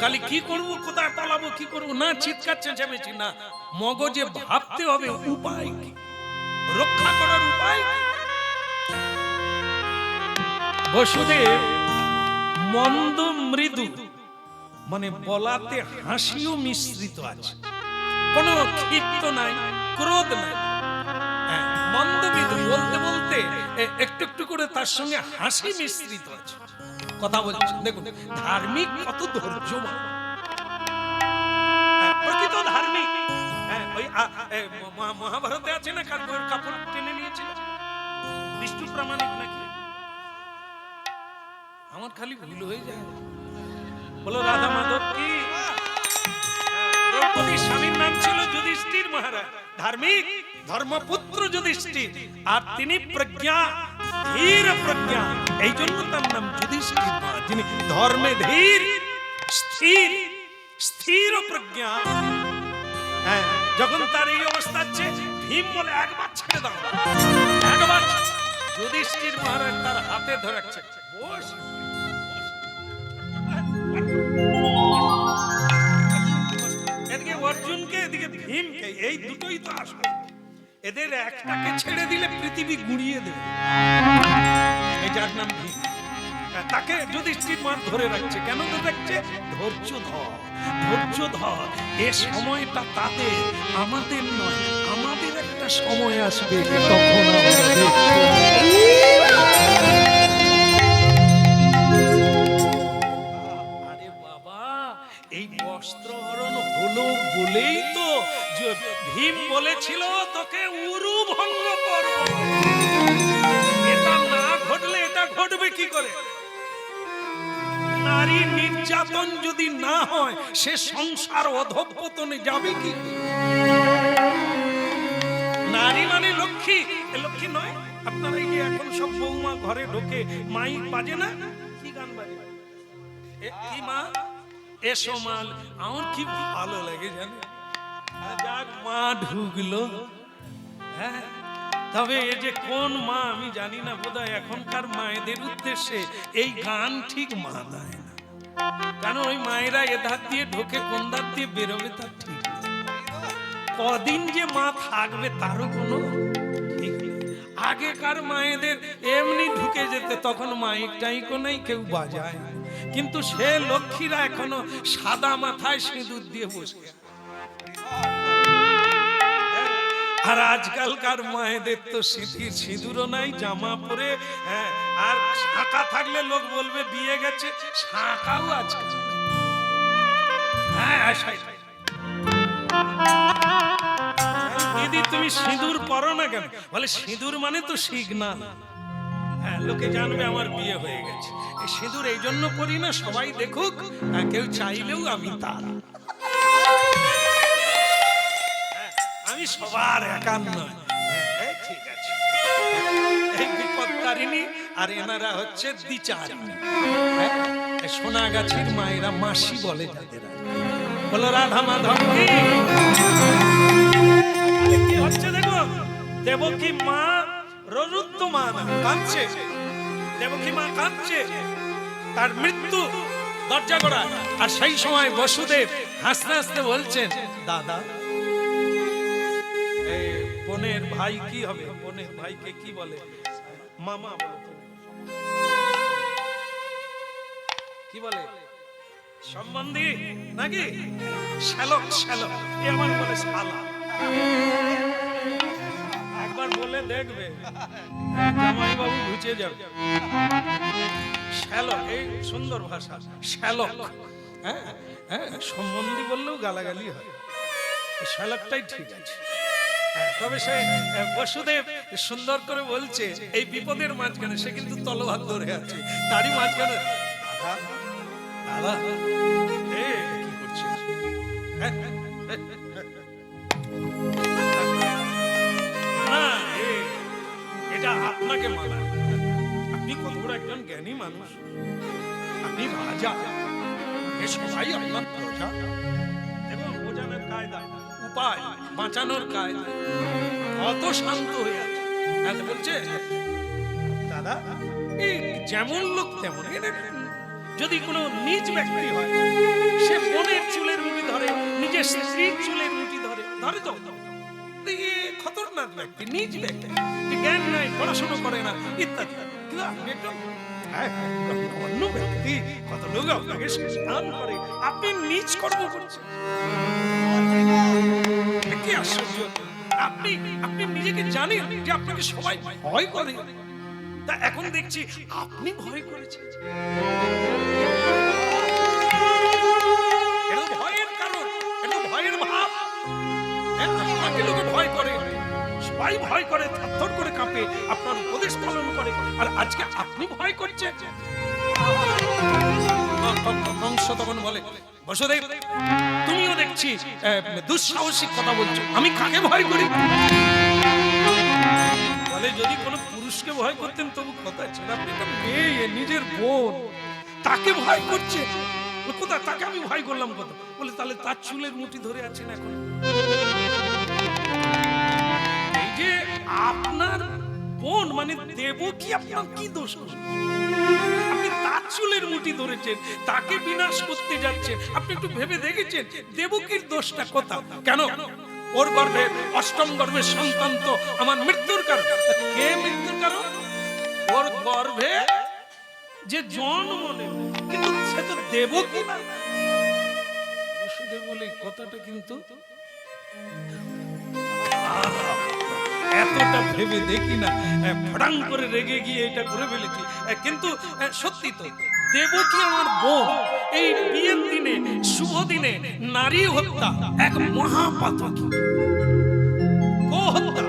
খালি কি করব, কোথায় পালাবো, কি করব, না চিৎকার চেঁচামেচি না, মগজে ভাবতে হবে উপায় কি, রক্ষা করার উপায় কি। বসুদেব মন্দ মৃদু, মানে বলাতে হাসিও মিশ্রিত আছে, কোনো ক্ষিপ্ত নাই, ক্রোধ নাই, মন্দ মৃদু, বলতে বলতে একটু একটু করে তার সঙ্গে হাসি মিশ্রিত আছে, কথা বলছেন। দেখুন ধার্মিক কত ধৈর্যবান, প্রকৃত ধার্মিক। ওই মহাভারতে আছে না, কাপড় টেনে নিয়েছিল বিষ্ণু প্রামাণিক নাকি, আমার খালি ভুল হয়ে যায়। বলো রাধা মাধব কি? দ্রৌপদীর স্বামীর নাম ছিল যুধিষ্ঠির মহারাজ, ধার্মিক ধর্মপুত্র যুধিষ্ঠির, আর তিনি প্রজ্ঞা, ধীর প্রজ্ঞা, এই জন্য তার নাম যুধিষ্ঠির মহারাজ, যিনি ধর্মে ধীর, স্থির, স্থির প্রজ্ঞা। হ্যাঁ, যখন তার এই অবস্থা আছে, ভীম বলে একবার ছেড়ে দাও, একবার। যুধিষ্ঠির মহারাজ তার হাতে ধরেছে, বস। এদিকে অর্জুনকে, এদিকে ভীমকে, এই দুটোই তো আসবে। এদের একটাকে ছেড়ে দিলে পৃথিবী গুঁড়িয়ে দেবে, এই যার নাম ভীম, তাকে যুধিষ্ঠির মহারাজ ধরে রাখছে। কেন ধরে রাখছে? ধৈর্য ধর, ধৈর্য ধর, এ সময়টা তাদের, আমাদের নয়। আমাদের একটা সময় আসবে, তখন আমরা দেখব। এই বস্ত্র হরণ হলো বলেই তো ভীম বলেছিল তোকে উরু ভঙ্গ করব। এটা না ঘটলে এটা ঘটবে কি করে? নারী নির্যাতন যদি না হয়, সে সংসার অধঃপতনে যাবে কি? নারী মানে লক্ষ্মী, লক্ষ্মী নয়। আপনারা এই যে এখন সব বৌমা ঘরে ঢোকে, মাইক বাজে না, কি গান বাজে? কি মা এসো মাল, আমার কি ভালো লাগে জানে, যাক মা ঢুকলো। হ্যাঁ, তবে এই যে কোন মা আমি জানি না, বোধহয় এখনকার মায়েদের উদ্দেশ্যে এই গান ঠিক মানায় না, কারণ ওই মায়েরা এধার দিয়ে ঢোকে, কোন ধার দিয়ে বেরোবে তার ঠিক নেই। কদিন যে মা থাকবে তারও কোনো ঠিক নেই। আগেকার মায়েদের এমনি ঢুকে যেতে, তখন মাইক টাইকও নাই, কেউ বাজায়, কিন্তু সে লক্ষ্মীরা এখনো সাদা মাথায় সিঁদুর দিয়ে বসে। আর আজকালকার মায়েদের তো সিঁদুরও নাই, জামা পরে, হ্যাঁ, আর শাঁখা থাকলে লোক বলবে বিয়ে গেছে, শাঁখাও আজকাল। হ্যাঁ, দিদি তুমি সিঁদুর পরো না কেন? বলে সিঁদুর মানে তো সিগনাল, হ্যাঁ, লোকে জানবে আমার বিয়ে হয়ে গেছে। এই সিঁদুর এই জন্য পরি না, সবাই দেখুক, কেউ চাইলেও আমি তার, আমি সবার একার নয়। ঠিক আছে, এই বিপদতারিণী, আর এনারা হচ্ছে দ্বিচারিণী। সোনাগাছির মায়েরা মাসি বলে যাদের। বলো রাধা মাধব কি হচ্ছে? দেখো দেবকী মা, ররুদ্র মা না, কাঁদছে। দেবকী মা কাঁদছে, তার মৃত্যু দরজা গড়া। আর সেই সময় বসুদেব হাসতে হাসতে বলছেন, দাদা, বোনের ভাই কি হবে? বোনের ভাইকে কি বলে? মামা বলে, কি বলে? সম্বন্ধী নাকি? শ্যালক, শ্যালক, এ আমার বলে শালা। একবার বলে দেখবে, জামাই বাবু ঘুচে যাবে। শ্যালক, এই সুন্দর ভাষা, শ্যালক। হ্যাঁ, সম্বন্ধী বললেও গালাগালি হয়, শ্যালকটাই ঠিক আছে। তবে সে বসুদেব সুন্দর করে বলছে, এই বিপদের মাঝখানে সে কিন্তু তলোয়ার ধরে আছে, তারই মাঝখানে, দাদা কি করছে? না, এটা আপনাকে মানায়। আপনি কত বড় একজন জ্ঞানী মানুষ, আপনি রাজা, এ সবাই আপনার প্রজা, এবং বোঝানোর কায়দা, উপায়, বাঁচানোর কায়দা, কত শান্ত হয়ে আছে। বলছে, দাদা এই যেমন লোক তেমন, যদি কোনো নিজ ব্যক্তি হয়, সে বোনের চুলের মুঠি ধরে, নিজের স্ত্রীর চুলের মুঠি ধরে, ধরে তো খতরনাক ব্যক্তি, নিজ ব্যক্তি, যে জ্ঞান নাই, পড়াশোনা করে না ইত্যাদি। কিন্তু আপনি একজন অন্য ব্যক্তি, কত লোক আপনাকে স্নান করে, আপনি নিজ কর্ম করছেন, কি আশ্চর্য! আপনি আপনি নিজেকে জানেন যে আপনাকে সবাই ভয় করে, তা এখন দেখছি আপনি ভয় করেছেন। এটা ভয়ের কারণ, এটা ভয়ের ভাব। আপনাকে লোকে ভয় করে, সবাই ভয় করে, থরথর করে কাঁপে, আপনার উপদেশ পালন করে, আর আজকে আপনি ভয় করছেন। কংস তখন বলে, বসুদেব, তুমিও দেখছি দুঃসাহসিক কথা বলছো, আমি কাকে ভয় করি? বলে, যদি কোনো পুরুষকে ভয় করতেন তবু কথা ছিল, আপনি একটা মেয়ে, নিজের বোন, তাকে ভয় করছে। কোথা তাকে আমি ভয় করলাম কত? বলে, তাহলে তার চুলের মুঠি ধরে আছেন এখন। এই যে আপনার বোন মানে দেবকী, আপনার কি দোষ? আপনি তার চুলের মুঠি ধরেছেন, তাকে বিনাশ করতে যাচ্ছেন। আপনি একটু ভেবে দেখেছেন দেবকীর দোষটা কোথা? কেন? ওর গর্ভে, অষ্টম গর্ভের সন্তান তো আমার মৃত্যুর কারণ। কে মৃত্যুর কারণ? ওর গর্ভে যে জন্ম নেবে, কিন্তু সে তো দেবকী না। বসুদেব বলে, কথাটা কিন্তু এতটা ভেবে দেখি না, ফটাং করে রেগে গিয়ে এটা করে ফেলেছি। কিন্তু সত্যি তো দেবকী আমার বোন। এই বিয়ের দিনে, শুভ দিনে নারী হত্যা এক মহাপাতকী। গো হত্যা,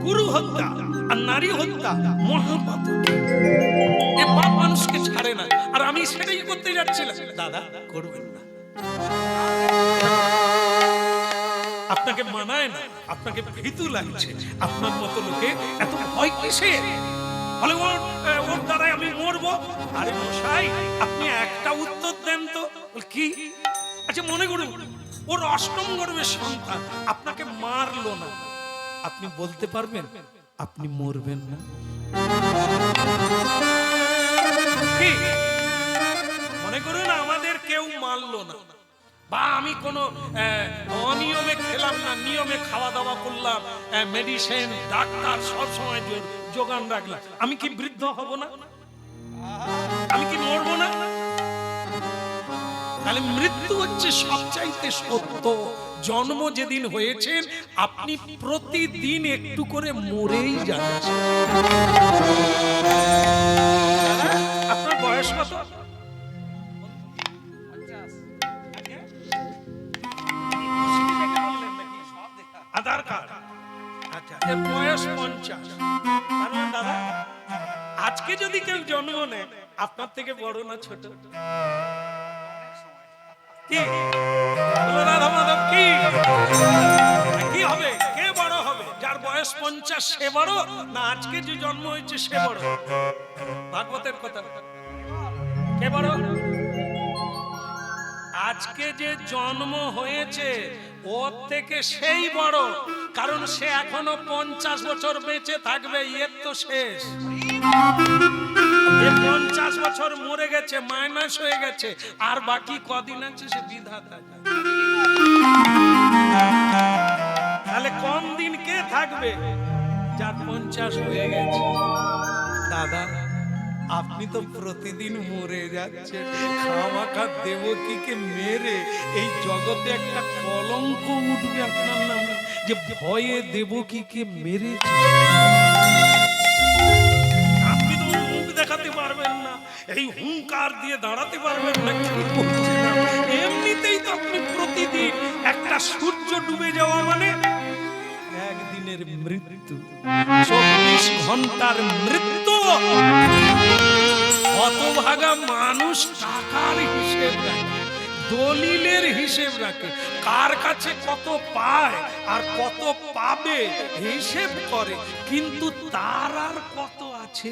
গুরু হত্যা আর নারী হত্যা মহাপাতকী। এ পাপ মানুষকে ছাড়ে না, আর আমি সেটাই করতে যাচ্ছিলাম। দাদা, করবেন না, আপনাকে মানায় না, আপনাকে ভীতু লাগছে। আপনার মতো লোকে এত ভয় কিসে? বলে, ওর দ্বারাই আমি মরবো। আরে মশাই, আপনি একটা উত্তর দেন তো। কি? আচ্ছা, মনে করুন ওর অষ্টম গর্ভের সন্তান আপনাকে মারলো না, আপনি বলতে পারবেন আপনি মরবেন না? কি মনে করুন আমাদের কেউ মারলো না, বা আমি কোনো অনিয়মে খেলাম না, নিয়মে খাওয়া দাওয়া করলাম, মেডিসিন, ডাক্তার সব সময় যোগান রাখলাম, আমি কি বৃদ্ধ হব না? আমি কি মরবো না? তাহলে মৃত্যু হচ্ছে সবচাইতে সত্য। জন্ম যেদিন হয়েছেন, আপনি প্রতিদিন একটু করে মরেই যাচ্ছেন। আপনার বয়স কত? আধার কার্ড, আচ্ছা, এর বয়স 50। দাদা, আজকে যদি কেউ জন্ম নেয়, আপনার থেকে বড় না ছোট? কি রাধা মাধব, কি হবে? কে বড় হবে? যার বয়স 50 সে বড়, না আজকে যে জন্ম হয়েছে সে বড়? ভাগবতের কথা, কে বড়? আজকে যে জন্ম হয়েছে ওর থেকে সেই বড়, কারণ সে এখনো 50 বছর বেঁচে থাকবে। এর তো শেষ, 50 বছর মরে গেছে, মাইনাস হয়ে গেছে, আর বাকি কদিন আছে সে বিধাতা। তাহলে কম দিন কে থাকবে? যার 50 হয়ে গেছে। দাদা, আপনি তো প্রতিদিন মরে যাচ্ছেন। খামাখা দেবকীকে মেরে এই জগতে একটা কলঙ্ক উঠবে আপনার নামে, যে ভয়ে দেবকীকে মেরেছে। আপনি তো মুখ দেখাতে পারবেন না, এই হুঙ্কার দিয়ে দাঁড়াতে পারবেন না। এমনিতেই তো আপনি প্রতিদিন, একটা সূর্য ডুবে যাওয়া মানে একদিনের মৃত্যু, 24 ঘন্টার মৃত্যু। হতভাগা মানুষ টাকার হিসেব রাখে, দলিলের হিসেব রাখে, কার কাছে কত পায় আর কত পাবে হিসেব করে, কিন্তু তার আর কত আছে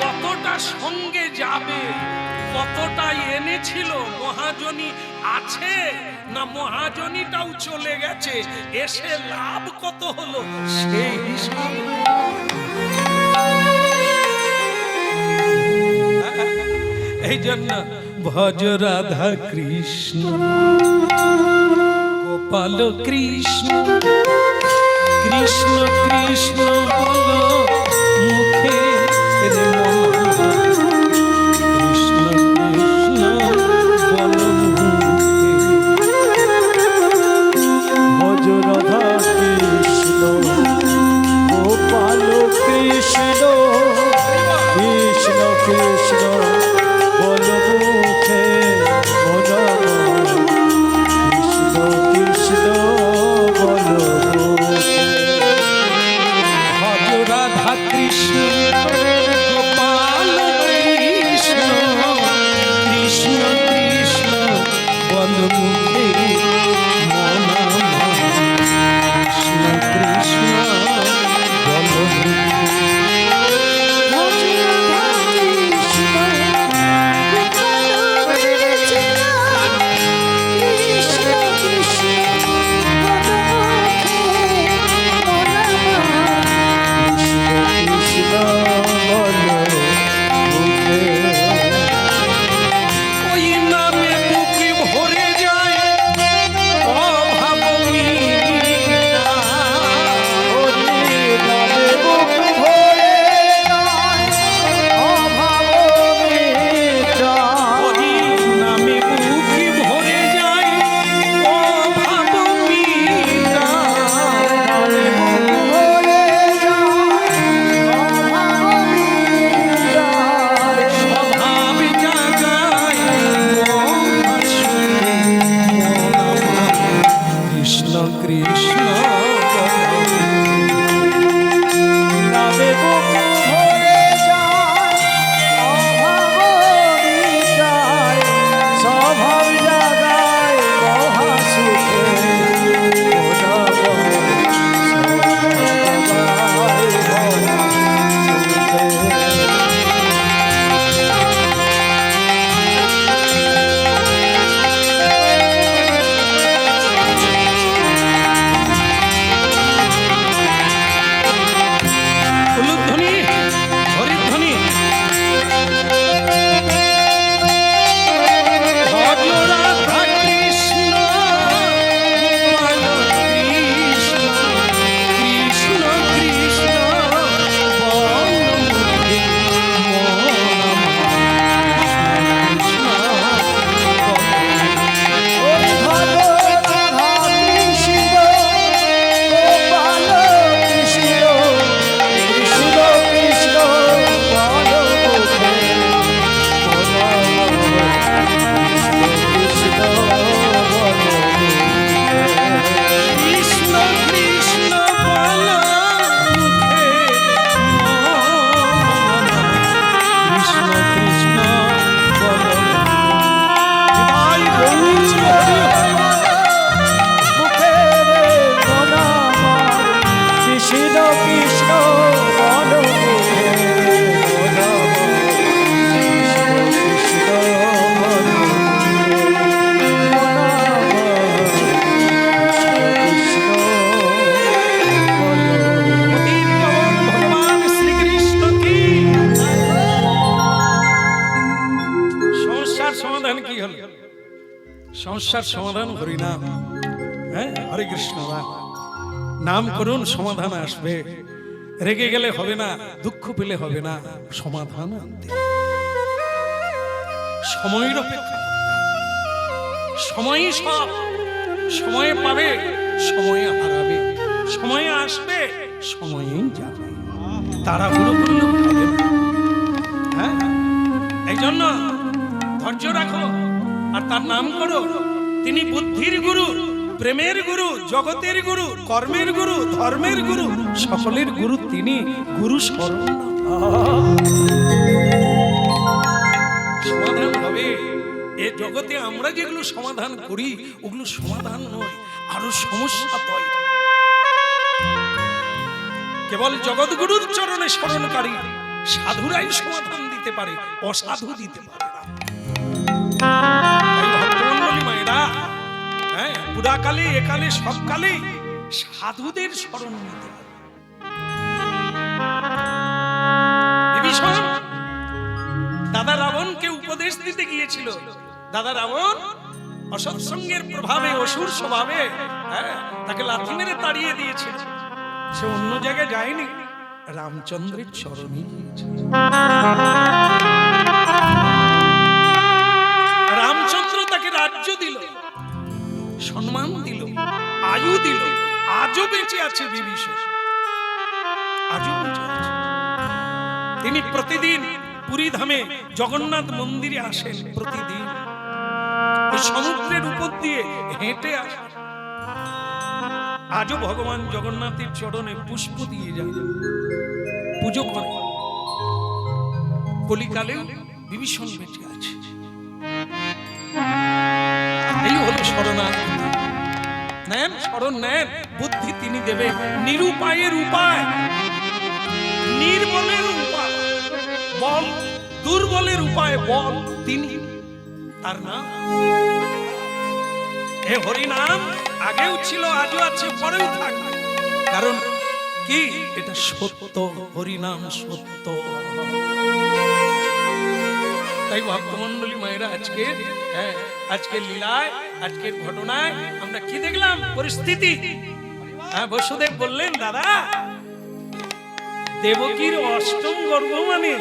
কতটা সঙ্গে যাবে, কতটা এনেছিল, মহাজনী আছে না মহাজনীটাও চলে গেছে, এসে লাভ কত হলো সেই হিসাব। এই জন্য ভজ রাধা কৃষ্ণ গোপাল কৃষ্ণ কৃষ্ণ কৃষ্ণ বলো মুখে রে মনোহর কৃষ্ণ কৃষ্ণ বলো মুখে ভজ রাধা কৃষ্ণ গোপাল কৃষ্ণ কৃষ্ণ কৃষ্ণ বল মুখে মনোহর কৃষ্ণ কৃষ্ণ বল মুখে ভজ রাধা কৃষ্ণ গোপাল কৃষ্ণ কৃষ্ণ কৃষ্ণ বলো মুখে মনোহর কৃষ্ণ কৃষ্ণ বলো মুখে ওই নামে বুক ভরে যায় অভাব মিটা। ওই নামে বুক ভরে যায় অভাব মিটা। স্বভাব জাগায় মহাসুরে মন আমার কৃষ্ণ কৃষ্ণ স্বভাব জাগায় মহাসুখে উলুধ্বনি হরিধ্বনি ভজ রাধা কৃষ্ণ গোপাল কৃষ্ণ কৃষ্ণ কৃষ্ণ বল মুখে মন আমার কৃষ্ণ কৃষ্ণ বল কৃষ্ণ কৃষ্ণ বল মুখে মন কৃষ্ণ কৃষ্ণ বল জয় গৌর কৃষ্ণ কৃষ্ণ বল মুখে কৃষ্ণ বল ভগবান শ্রীকৃষ্ণ কি সমস্যার সমাধান কি হল সমস্যার সমাধান হরিনাম হ্যাঁ হরে কৃষ্ণ নাম করুন সমাধান আসবে রেগে গেলে হবে না দুঃখ পেলে হবে না সমাধান আনতে সময়ের অপেক্ষা সময় সব সময়ে পাবে সময়ে হারাবে সময়ে আসবে সময়েই যাবে তাড়াহুড়ো করলে হবে না হ্যাঁ এই জন্য ধৈর্য রাখো আর তার নাম করো তিনি বুদ্ধির গুরু প্রেমের গুরু জগতের গুরু কর্মের গুরু ধর্মের গুরু সকলের গুরু তিনি গুরু শরণ সমাধান হবে এ জগতে আমরা যেগুলো সমাধান করি ওগুলো সমাধান নয় আরো সমস্যা তৈরি কেবল জগৎগুরুর চরণে শরণকারী সাধুরাই সমাধান দিতে পারে অসাধু দিতে পারে না ভক্তমণ্ডলী মায়েরা হ্যাঁ পুরাকালে একালে সবকালে সাধুদের শরণ নিতে হবে বিভীষণ দাদা রাবণকে উপদেশ উপদেশ দিতে গিয়েছিল, দাদা রাবণ অসৎসঙ্গের প্রভাবে, অসুর স্বভাবে, হ্যাঁ, তাকে লাথি মেরে তাড়িয়ে দিয়েছিল। সে অন্য জায়গায় যায়নি, রামচন্দ্রের চরণে গিয়েছে। রামচন্দ্র তাকে রাজ্য দিল, সম্মান দিল, আয়ু দিল। আজও বেঁচে আছে বিভীষণ, আজও বেঁচে আছে। তিনি প্রতিদিন পুরী ধামে জগন্নাথ মন্দিরে আসেন, প্রতিদিন ওই সমুদ্রের উপর দিয়ে হেঁটে আসেন। আজও ভগবান জগন্নাথের চরণে পুষ্প দিয়ে যায়, পুজো করে। কলিকালেও বিভীষণ বেঁচে আছে। এই হলো শরণার্থী। নেন শরণ, নেন বুদ্ধি তিনি দেবে। নিরুপায়ের উপায়, নির্বলের উপায় বল, দুর্বলের উপায় বল, তিনি। তার নাম এ হরি নাম, আগেও ছিল, আজও আছে, পরেও থাকবে। কারণ কি? এটা সত্য, হরি নাম সত্য। তাই ভক্তমন্ডলী মায়েরা আজকে, হ্যাঁ, আজকের লীলায়, আজকের ঘটনায় আমরা কি দেখলাম? পরিস্থিতি। হ্যাঁ, বসুদেব বললেন, দাদা দেবকীর অষ্টম গর্ভ, মানে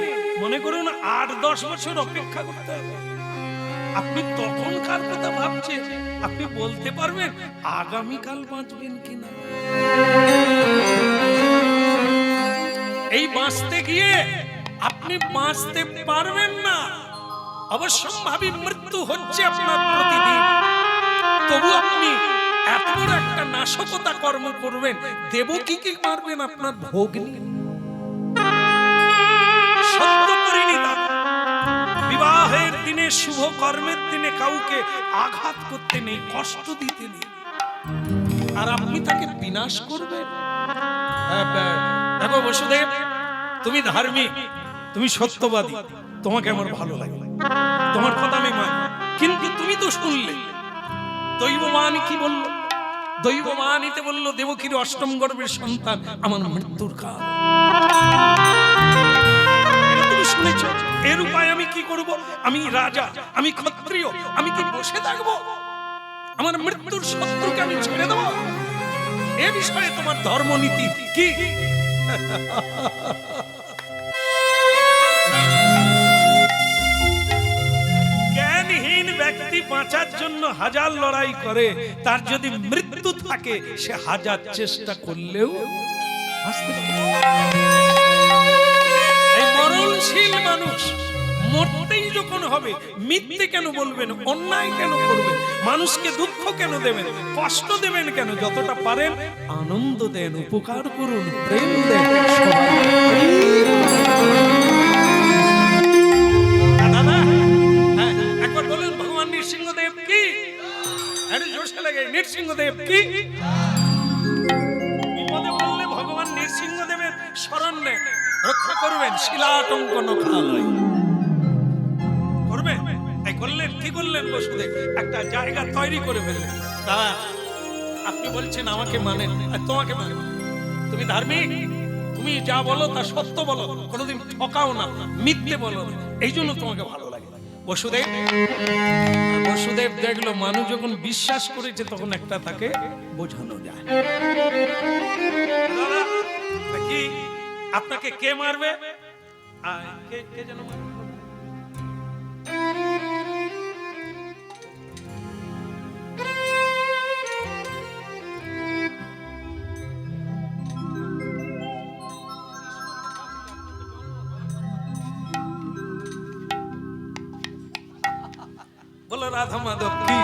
মনে করুন 8-10 বছর অপেক্ষা করতে হবে। আপনি তখনকার কথা ভাবছেন, আপনি বলতে পারবেন আগামীকাল বাঁচবেন কিনা? এই বাঁচতে গিয়ে আপনি বাঁচতে পারবেন না। অবশ্যম্ভাবী মৃত্যু হচ্ছে আপনার প্রতিদিন। তবু আপনি এত বড় একটা নাশকতা কর্ম করবেন, দেবকীকে মারবেন আপনার ভগ্নী। সত্য পরিণীতা। বিবাহের দিনে, শুভ কর্মের দিনে কাউকে আঘাত করতে নেই, কষ্ট দিতে নেই, আর আপনি তাকে বিনাশ করবেন। দেখো বসুদেব, তুমি ধার্মিক, তুমি সত্যবাদী, তোমাকে আমার ভালো লাগে, তোমার কথা আমি মানি। কিন্তু তুমি তো শুনলে দৈবমান কি বলল? দৈবমানিতে বলল দেবকীর অষ্টম গর্ভের সন্তান আমার মৃত্যুর কাল। তুমি শুনেছ, এর উপায় আমি কি করব? আমি রাজা, আমি ক্ষত্রিয়, আমি কি বসে থাকবো? আমার মৃত্যুর শত্রুকে আমি ছেড়ে দেব? এ বিষয়ে তোমার ধর্মনীতি কি? জ্ঞানহীন ব্যক্তি বাঁচার জন্য হাজার লড়াই করে, তার যদি মৃত্যু থাকে সে হাজার চেষ্টা করলেও বাঁচতে পারে। এই মরণশীল মানুষ মরতেই যখন হবে, মিথ্যে কেন বলবেন? অন্যায় কেন করবেন? মানুষকে দুঃখ কেন দেবেন? কষ্ট দেবেন কেন? যতটা পারেন আনন্দ দেন, উপকার করুন, প্রেম দেন। দাদা, হ্যাঁ, একবার বলুন ভগবান নৃসিংহদেব কি? জোশে লাগে, নৃসিংহদেব কি? বিপদে বললে ভগবান নৃসিংহদেবের শরণ নেন, রক্ষা করবেন। শিলাটঙ্ক নখালয় করবেন। এই করলেন, কি করলেন? বসুদেব একটা জায়গা তৈরি করে ফেললেন। দাদা, আপনি বলছেন আমাকে মানেন আর তোমাকে মানেন, তুমি ধার্মিক, তুমি যা বলো তা সত্য বলো, কোনোদিন ঠকাও না, মিথ্যে বলো না, এই জন্য তোমাকে ভালো লাগে। বসুদেব দেখলো মানুষ যখন বিশ্বাস করেছে তখন একটা তাকে বোঝানো যায়। দাদা, কি আপনাকে কে মারবে? কে যেন মারবে? বলো রাধা মাধব কি?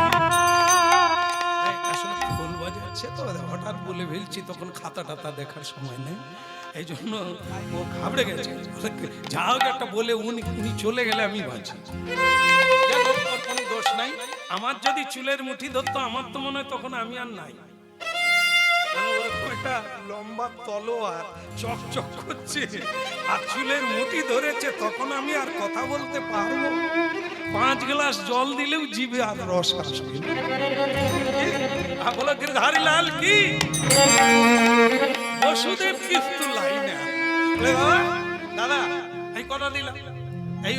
আসলে খোল বাজাচ্ছে তো, হঠাৎ বলে ফেলছি, তখন খাতা টাতা দেখার সময় নেই, এই জন্য ও ঘাবড়ে গেছে। যা হোক একটা বলে উনি চলে গেলে আমি বাঁচি, কোনো দোষ নাই। আমার যদি চুলের মুঠি ধরতো, আমার তো মনে হয় তখন আমি আর নাই। ওরকম একটা লম্বা তলোয়ার চকচক করছে আর চুলের মুঠি ধরেছে, তখন আমি আর কথা বলতে পারবো? 5 গ্লাস জল দিলেও জিভে আর রস আসবে। বলো গিরধারী লাল কি? বসুদেব কিন্তু লাইনে দাদা, এই কথা দিলাম, এই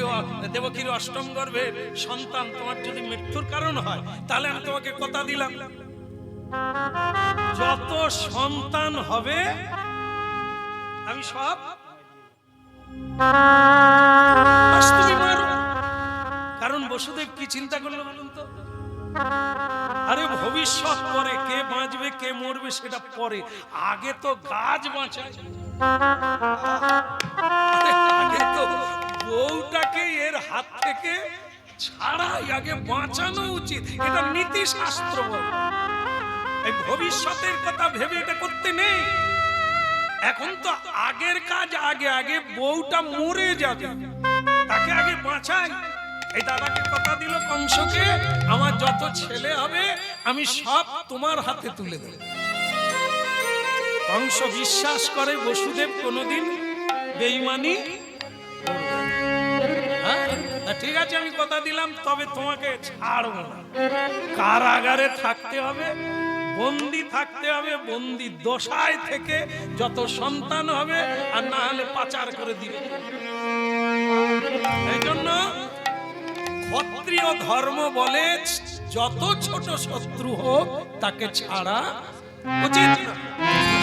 দেবকীর অষ্টম গর্ভের সন্তান তোমার যদি মৃত্যুর কারণ হয়, তাহলে আমি তোমাকে কথা দিলাম, যত সন্তান হবে আমি সব তুমি মারো। কারণ বসুদেব কি চিন্তা করলো বলুন তো? আরে ভবিষ্যৎ পরে, কে বাঁচবে কে মরবে সেটা পরে, আগে তো গাছ বাঁচায়। আগে তো বউটাকে এর হাত থেকে ছাড়াই আগে বাঁচানো উচিত, এটা নীতি শাস্ত্র বলে। এই ভবিষ্যতের কথা ভেবে এটা করতে নেই। এখন তো আগের কাজ আগে, আগে বউটা মরে যাবে, তাকে আগে বাঁচাই। এই দাদাকে কথা দিল কংসকে, আমার যত ছেলে হবে আমি সব তোমার হাতে তুলে দেব। কংস বিশ্বাস করে বসুদেব কোনোদিন বেঈমানি করবে না। হ্যাঁ, ঠিক আছে আমি কথা দিলাম, তবে তোমাকে ছাড়বো না, কারাগারে থাকতে হবে, বন্দি থাকতে হবে, বন্দি দশায় থেকে যত সন্তান হবে, আর না হলে পাচার করে দিবে। এই জন্য ক্ষত্রিয় ধর্ম বলে যত ছোট শত্রু হোক তাকে ছাড়া উচিত না।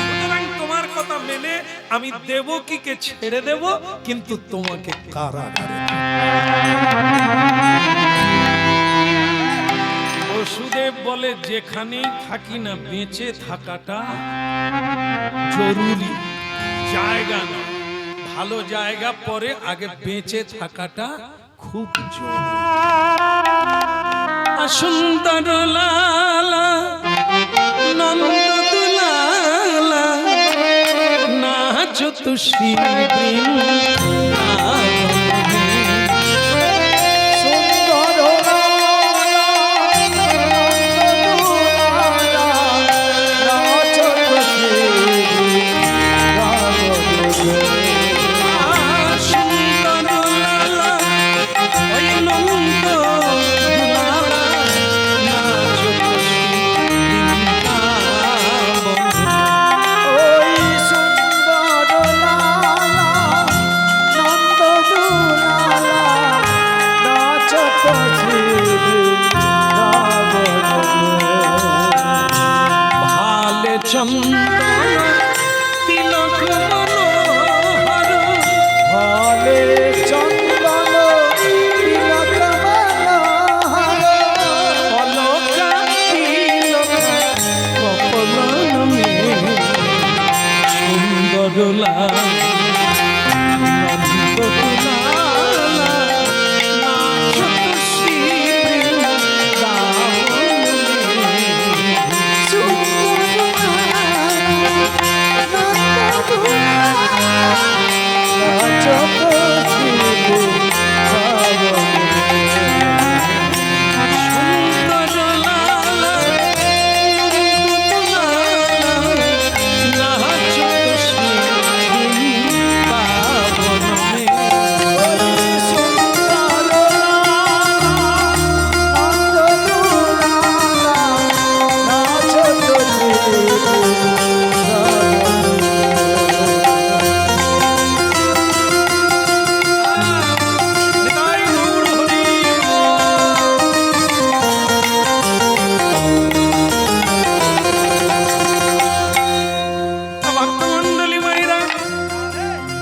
সুতরাং তোমার কথা মেনে আমি দেবকীকে ছেড়ে দেব, কিন্তু তোমাকে কারাগারে। বসুদেব বলে যেখানেই থাকি না বেঁচে থাকাটা জরুরি, জায়গা না, ভালো জায়গা পরে, আগে বেঁচে থাকাটা খুব জরুরি। সুন্দর লালা নন্দ দুলালা নাচো তো শ্রী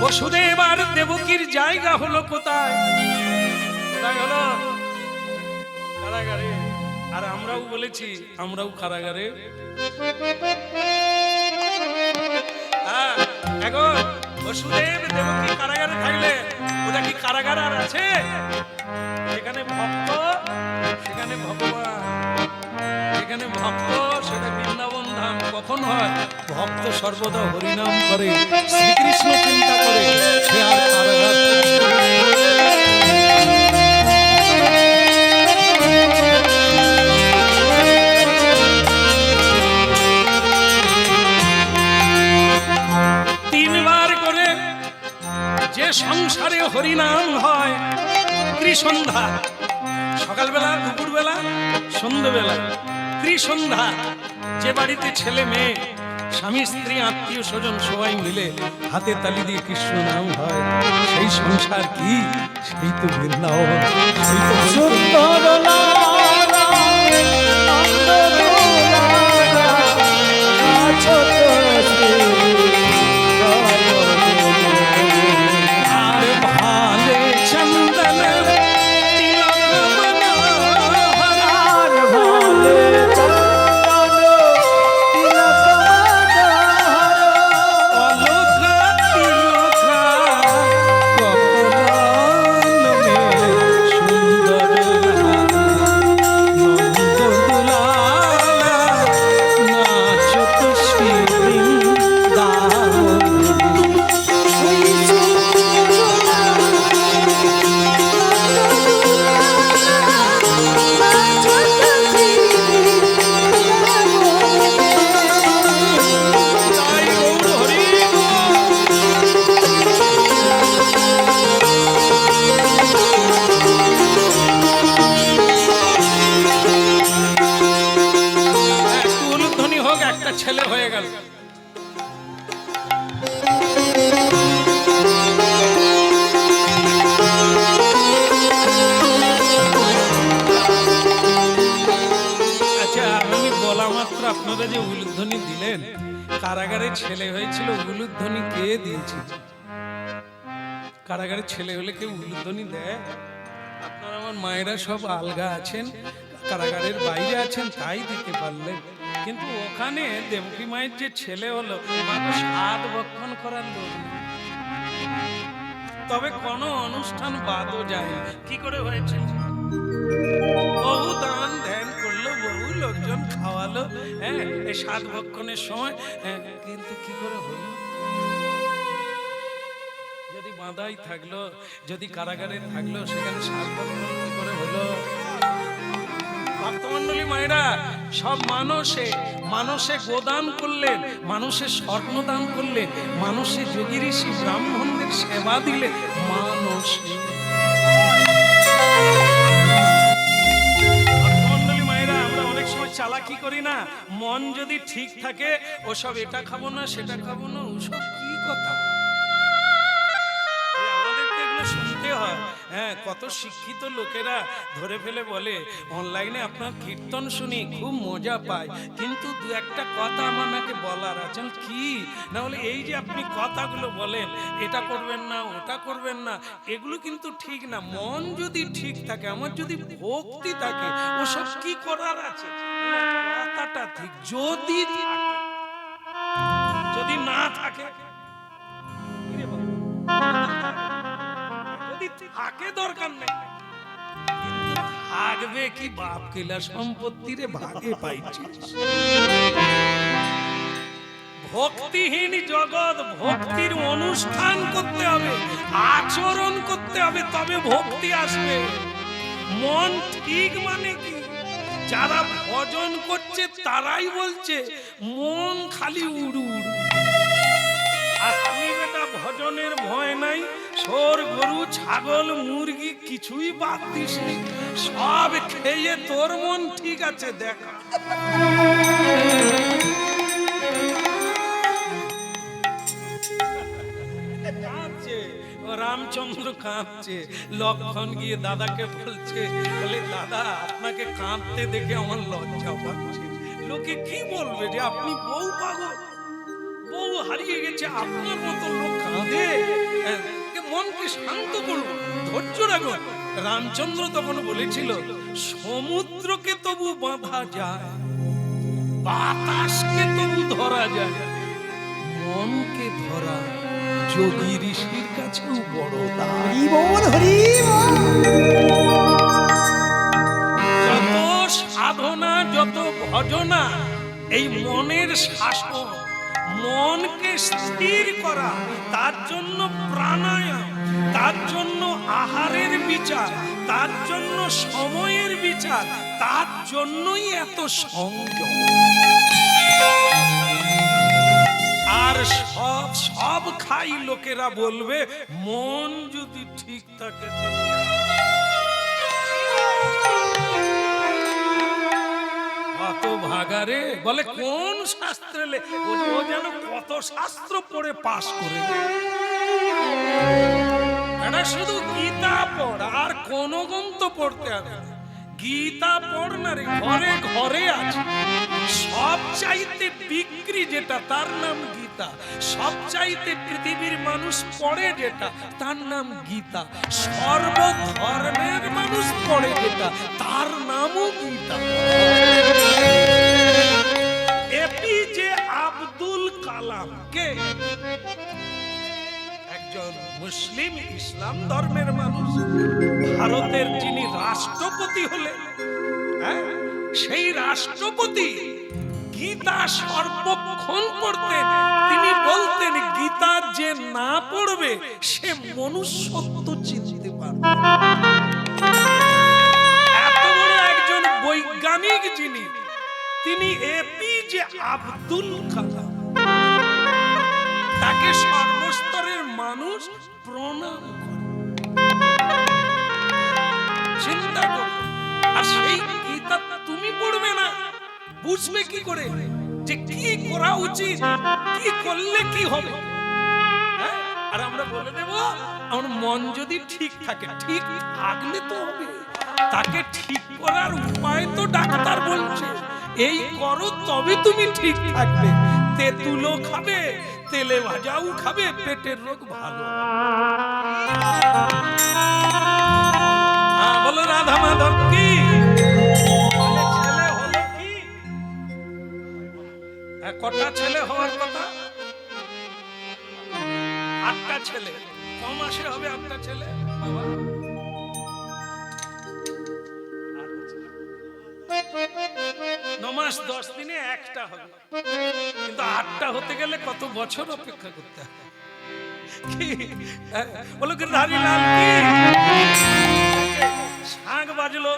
বসুদেব আর দেবকীর জায়গা হলো কোথায়? কোথায় হলো? কারাগারে। আর আমরাও বলেছি আমরাও কারাগারে। হ্যাঁ, এখন বসুদেব দেবকী কারাগারে থাকলে ওটা কি কারাগার আর আছে? যেখানে ভক্ত সেখানে ভগবান, যেখানে ভক্ত সেটা বৃন্দাবন ধাম। কখন হয়? ভক্ত সর্বদা হরিনাম করে, শ্রীকৃষ্ণ চিন্তা করে, সে আর কারাগার। তিনবার করে যে সংসারে হরিনাম হয়, ত্রিসন্ধ্যা, সকালবেলা, দুপুরবেলা, সন্ধ্যেবেলা, ত্রিসন্ধ্যা। যে বাড়িতে ছেলে মেয়ে স্বামী স্ত্রী আত্মীয় স্বজন সবাই মিলে হাতে তালি দিয়ে কৃষ্ণ নাম হয়, সেই সংসার কি? সেই তো বৃন্দাবন, সেই তো বৈকুণ্ঠ। সুন্দর লালা নন্দ দুলালা আছো তো শ্রী আর ভালে চন্দন তিলক মনোহর, আর ভালে চন্দন তিলক মনোহর অলকা তিলকা কপোলন মে সুন্দর নন্দ দুলালা নাচত শ্রী বৃন্দাবন। জয় গৌর হরি বল। একটু উলুধ্বনি হোক, একটা ছেলে হয়ে গেল। আচ্ছা, আমি বলা মাত্র আপনারা যে উলুধ্বনি দিলেন, কারাগারে ছেলে হয়েছিল, উলুধ্বনি কে দিয়েছিল? কারাগারে ছেলে হলে কেউ উলুধ্বনি দেয়? আপনারা আমার মায়েরা সব আলগা আছেন, কারাগারের বাইরে আছেন, তাই দিতে পারলেন। কিন্তু ওখানে দেবকী মায়ের যে ছেলে হলো, মাকে 7 ভক্ষণ করার লোক নেই। তবে কোনো অনুষ্ঠান বাদও যায় না। কি করে হয়েছে? বহু দান ধ্যান করলো, বহু লোকজন খাওয়ালো, হ্যাঁ, এই 7 ভক্ষণের সময়, কিন্তু কি করে হলো? যদি বাঁধাই থাকলো, যদি কারাগারে থাকলো, সেখানে 7 ভক্ষণ কি করে হলো? ভক্তমণ্ডলী মায়েরা, সব মানুষে গোদান করলেন, মানুষে স্বর্ণদান করলেন, মানুষে যোগী ঋষি ব্রাহ্মণদের সেবা দিলে, মানুষে। ভক্তমণ্ডলী মায়েরা, আমরা অনেক সময় চালাকি করি না? মন যদি ঠিক থাকে, ওসব এটা খাবো না, সেটা খাবো না, ওসব কি কথা? আমাদেরকে এগুলো শুনতে হয়। হ্যাঁ, কত শিক্ষিত লোকেরা ধরে ফেলে বলে, অনলাইনে আপনার কীর্তন শুনি খুব মজা পাই, কিন্তু দু একটা কথা আমার নাকি বলার আছে। কি না হলে এই যে আপনি কথাগুলো বলেন, এটা করবেন না, ওটা করবেন না, এগুলো কিন্তু ঠিক না। মন যদি ঠিক থাকে, আমার যদি ভক্তি থাকে, ওসব কি করার আছে? কথাটা ঠিক যদি থাকে, যদি না থাকে, যদি থাকে দরকার নেই, কিন্তু থাকবে কি? বাপ কিলা সম্পত্তি রে ভাগে পাইছিস। ভক্তিহীন জগৎ, ভক্তির অনুষ্ঠান করতে হবে, আচরণ করতে হবে, তবে ভক্তি আসবে। মন ঠিক মানে কি? যারা ভজন করছে তারাই বলছে মন খালি উড়ু উড়ু। আর তুমি বেটা ভজনের ভয় নাই, সোর গরু ছাগল মুরগি কিছুই বাদ দিস নি, সব খেয়ে তোর মন ঠিক আছে। দেখা কাঁদছে, রামচন্দ্র কাঁদছে, লক্ষণ গিয়ে দাদাকে বলছে, বলে দাদা আপনাকে কাঁদতে দেখে আমার লজ্জা পাচ্ছে, লোকে কি বলবে যে আপনি বউ পাগল, বউ হারিয়ে গেছে, আপনার মতো লোক কাঁদে, মনকে শান্ত করুন, ধৈর্য রাখুন। রামচন্দ্র তখন বলেছিল, সমুদ্রকে তবু বাঁধা যায়, বাতাসকে তবু ধরা যায়, মনকে ধরা যোগী ঋষির কাছেও বড় দায়। যত সাধনা, যত ভজনা, এই মনের শাসন, মনকে স্থির করা, তার জন্য প্রাণায়াম, তার জন্য আহারের বিচার, তার জন্য সময়ের বিচার, তার জন্যই এত সংযম। আর সব খাই লোকেরা বলবে, মন যদি ঠিক থাকে। হত ভাগারে, বলে কোন শাস্ত্রে ও যেন কত শাস্ত্র পড়ে পাশ করে, এটা শুধু গীতা পড় আর কোন গ্রন্থ পড়তে হবে না। গীতা পড় না রে, ঘরে ঘরে আছে। সবচাইতে বিক্রি যেটা তার নাম গীতা, সবচাইতে পৃথিবীর মানুষ পড়ে যেটা তার নাম গীতা, সর্বধর্মের মানুষ পড়ে যেটা তার নামও গীতা। এপিজে আব্দুল কালাম কে? একজন মুসলিম ইসলাম ধর্মের মানুষ, ভারতের যিনি রাষ্ট্রপতি হলেন, হ্যাঁ, সেই রাষ্ট্রপতি গীতা সর্বক্ষণ পড়তেন। তিনি বলতেন গীতা যে না পড়বে সে মনুষ্যত্ব চিনতে পারবে। এত বড় একজন বৈজ্ঞানিক যিনি, তিনি এপিজে আব্দুল কালাম, তাকে সর্বস্তরের মানুষ প্রণাম করে। চিন্তা করো, আর সেই গীতা তুমি পড়বে না, বুঝবে কি করে যে কি করা উচিত, কি করলে কি হবে? আর আমরা বলে দেব আমার মন যদি ঠিক থাকে, ঠিক থাকলে তো হবে। তাকে ঠিক করার উপায় তো ডাক্তার বলছে, এই করো তবে তুমি ঠিক থাকবে। তেঁতুলও খাবে, তেলে ভাজাও খাবে, পেটের রোগ ভালো। বলো রাধা মাধব কি? ছেলে হলো কি? কটা ছেলে হওয়ার কথা? 8টা ছেলে। ক মাসে হবে 8টা ছেলে? 9 মাস 10 দিনে একটা হবে, কিন্তু 8টা হতে গেলে কত বছর অপেক্ষা করতে হবে? বলো গিরধারী লাল কি? শাঁখ বাজলো,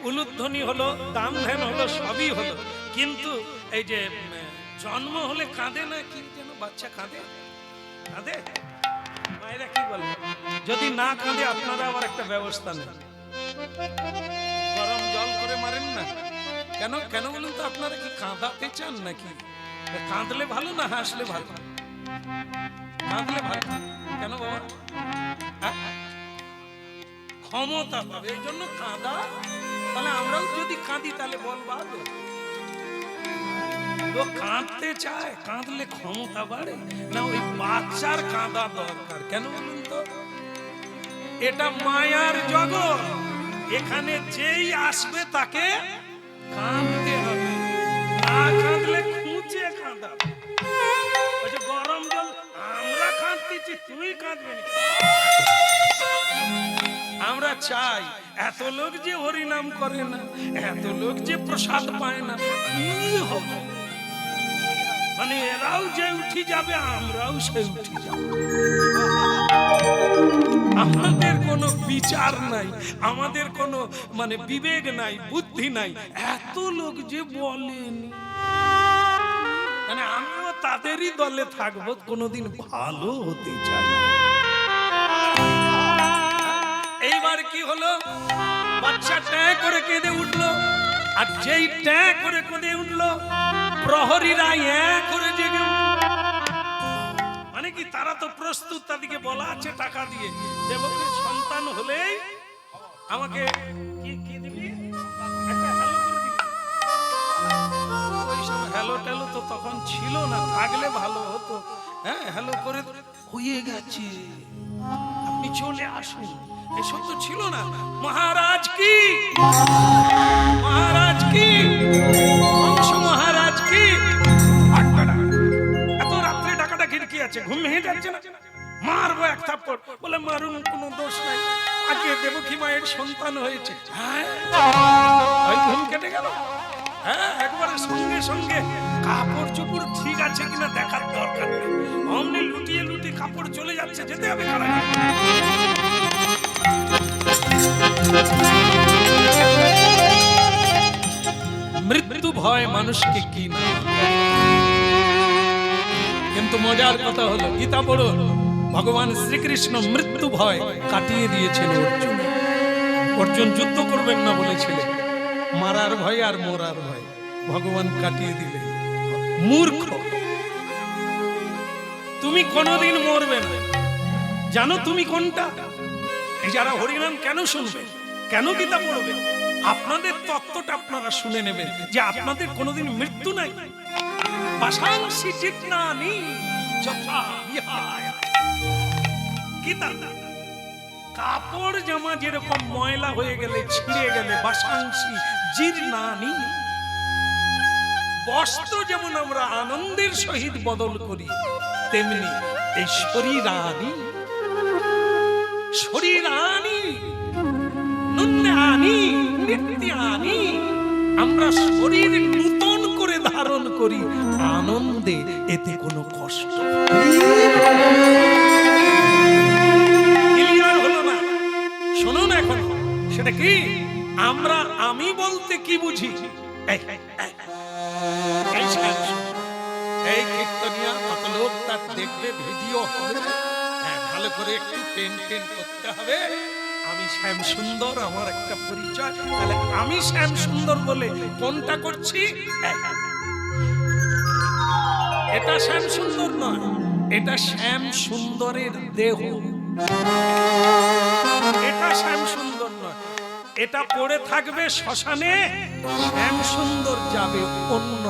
উলুধ্বনি হলো, দাম ধ্যান হলো, সবই হলো, কিন্তু এই যে জন্ম হলে কাঁদে না, কি যেন বাচ্চা কাঁদে, কাঁদে? মায়েরা কি বলে? যদি না কাঁদে আপনারা আবার একটা ব্যবস্থা নেন, গরম জল করে মারেন না। কেন কেন বলুন তো? আপনারা কি কাঁদাতে চান নাকি? কাঁদলে ভালো না হাসলে ভালো? কাঁদলে ভালো। কেন বাবা? ক্ষমতা পাবে, এই জন্য কাঁদা। তাহলে আমরাও যদি কাঁদি তাহলে বল বাড়বে। লোক কাঁদতে চায়, কাঁদলে ক্ষমতা বাড়ে না? ওই বাচ্চার কাঁদা দরকার। কেন বলুন তো? এটা মায়ার জগৎ, এখানে যেই আসবে তাকে কাঁদতে হবে, না কাঁদলে খুঁজে কাঁদাবে। গরম জল আমরা কাঁদতেছি, তুই কাঁদবে না। আমরা চাই এত লোক যে হরিনাম করে না, এত লোক যে প্রসাদ পায় না, কি হবে? মানে এরাও যে উঠি যাবে, আমরাও সে উঠি যাব। আমাদের কোনো বিচার নাই, আমাদের কোনো মানে বিবেক নাই, বুদ্ধি নাই। এত লোক যে বলেনি, মানে আমিও তাদেরই দলে থাকবো, কোনোদিন ভালো হতে চাই। এইবার কি হলো? বাচ্চা ট্যাঁ করে কেঁদে উঠলো, আর যেই ট্যাঁ করে কেঁদে উঠলো, প্রহরীরা করে জেগে উঠল। মানে কি, তারা তো প্রস্তুত, তাদেরকে বলা আছে টাকা দিয়ে, দেবকীর সন্তান হলেই আমাকে কি কি দিবি? একটা হ্যালো করে দিবি। ওই সব হ্যালো ট্যালো তো তখন ছিল না, থাকলে ভালো হতো। হ্যাঁ, হ্যালো করে হয়ে গেছে, আপনি চলে আসুন, এসব তো ছিল না। মহারাজ কি, মহারাজ কি, বংশ মহারাজ কি। এত রাত্রে ডাকাডাকির কি আছে? ঘুম ভেঙে যাচ্ছে না? মারবো এক থাপ্পড়। বলে মারুন, কোনো দোষ নাই, আজকে দেবকী মায়ের সন্তান হয়েছে। হ্যাঁ, ঘুম কেটে গেল। হ্যাঁ, একবারে সঙ্গে সঙ্গে কাপড় চোপড় ঠিক আছে কিনা দেখার দরকার নেই, অমনি লুটিয়ে লুটিয়ে কাপড় চলে যাচ্ছে, যেতে হবে কারাগারে। মৃত্যু ভয় মানুষকে কি না, কিন্তু মজার কথা হলো গীতা পড়ো, ভগবান শ্রীকৃষ্ণ মৃত্যু ভয় কাটিয়ে দিয়েছেন অর্জুন। অর্জুন যুদ্ধ করবেন না বলেছিলেন, মারার ভয় আর মরার ভয়। ভগবান কাটিয়ে দিলে। মূর্খ, তুমি কোনোদিন মরবে না। জানো তুমি কোনটা? এই যারা হরিনাম কেন শুনবে, কেন গীতা পড়বে, আপনাদের তত্ত্বটা আপনারা শুনে নেবেন যে আপনাদের কোনোদিন মৃত্যু নাই। বাসাংসি জিতনানি যথা বিহায়। গীতা, কাপড় জামা যেরকম ময়লা হয়ে গেলে, ছিঁড়ে গেলে, বাসাংসি জীর্ণানি, বস্ত্র যেমন আমরা আনন্দের সহিত বদল করি, তেমনি এই শরীরানি, শরীরানি নুন্যানি নিত্যানি, আমরা শরীর নূতন করে ধারণ করি আনন্দে, এতে কোনো কষ্ট ক্লিয়ার হলো না? শুনুন এখন, সেটা কি? আমরা আমি বলতে কি বুঝি? এই কীর্তনিয়া কত লোক তার দেখবে, ভিডিও হবে, ভালো করে একটু পেন করতে হবে। আমি শ্যাম সুন্দর, আমার একটা পরিচয়। তাহলে আমি শ্যাম সুন্দর বলে কোনটা করছি? এটা শ্যাম সুন্দর নয়, এটা শ্যাম সুন্দরের দেহ। এটা শ্যাম সুন্দর নয়, এটা পড়ে থাকবে শ্মশানে, শ্যাম সুন্দর যাবে অন্য।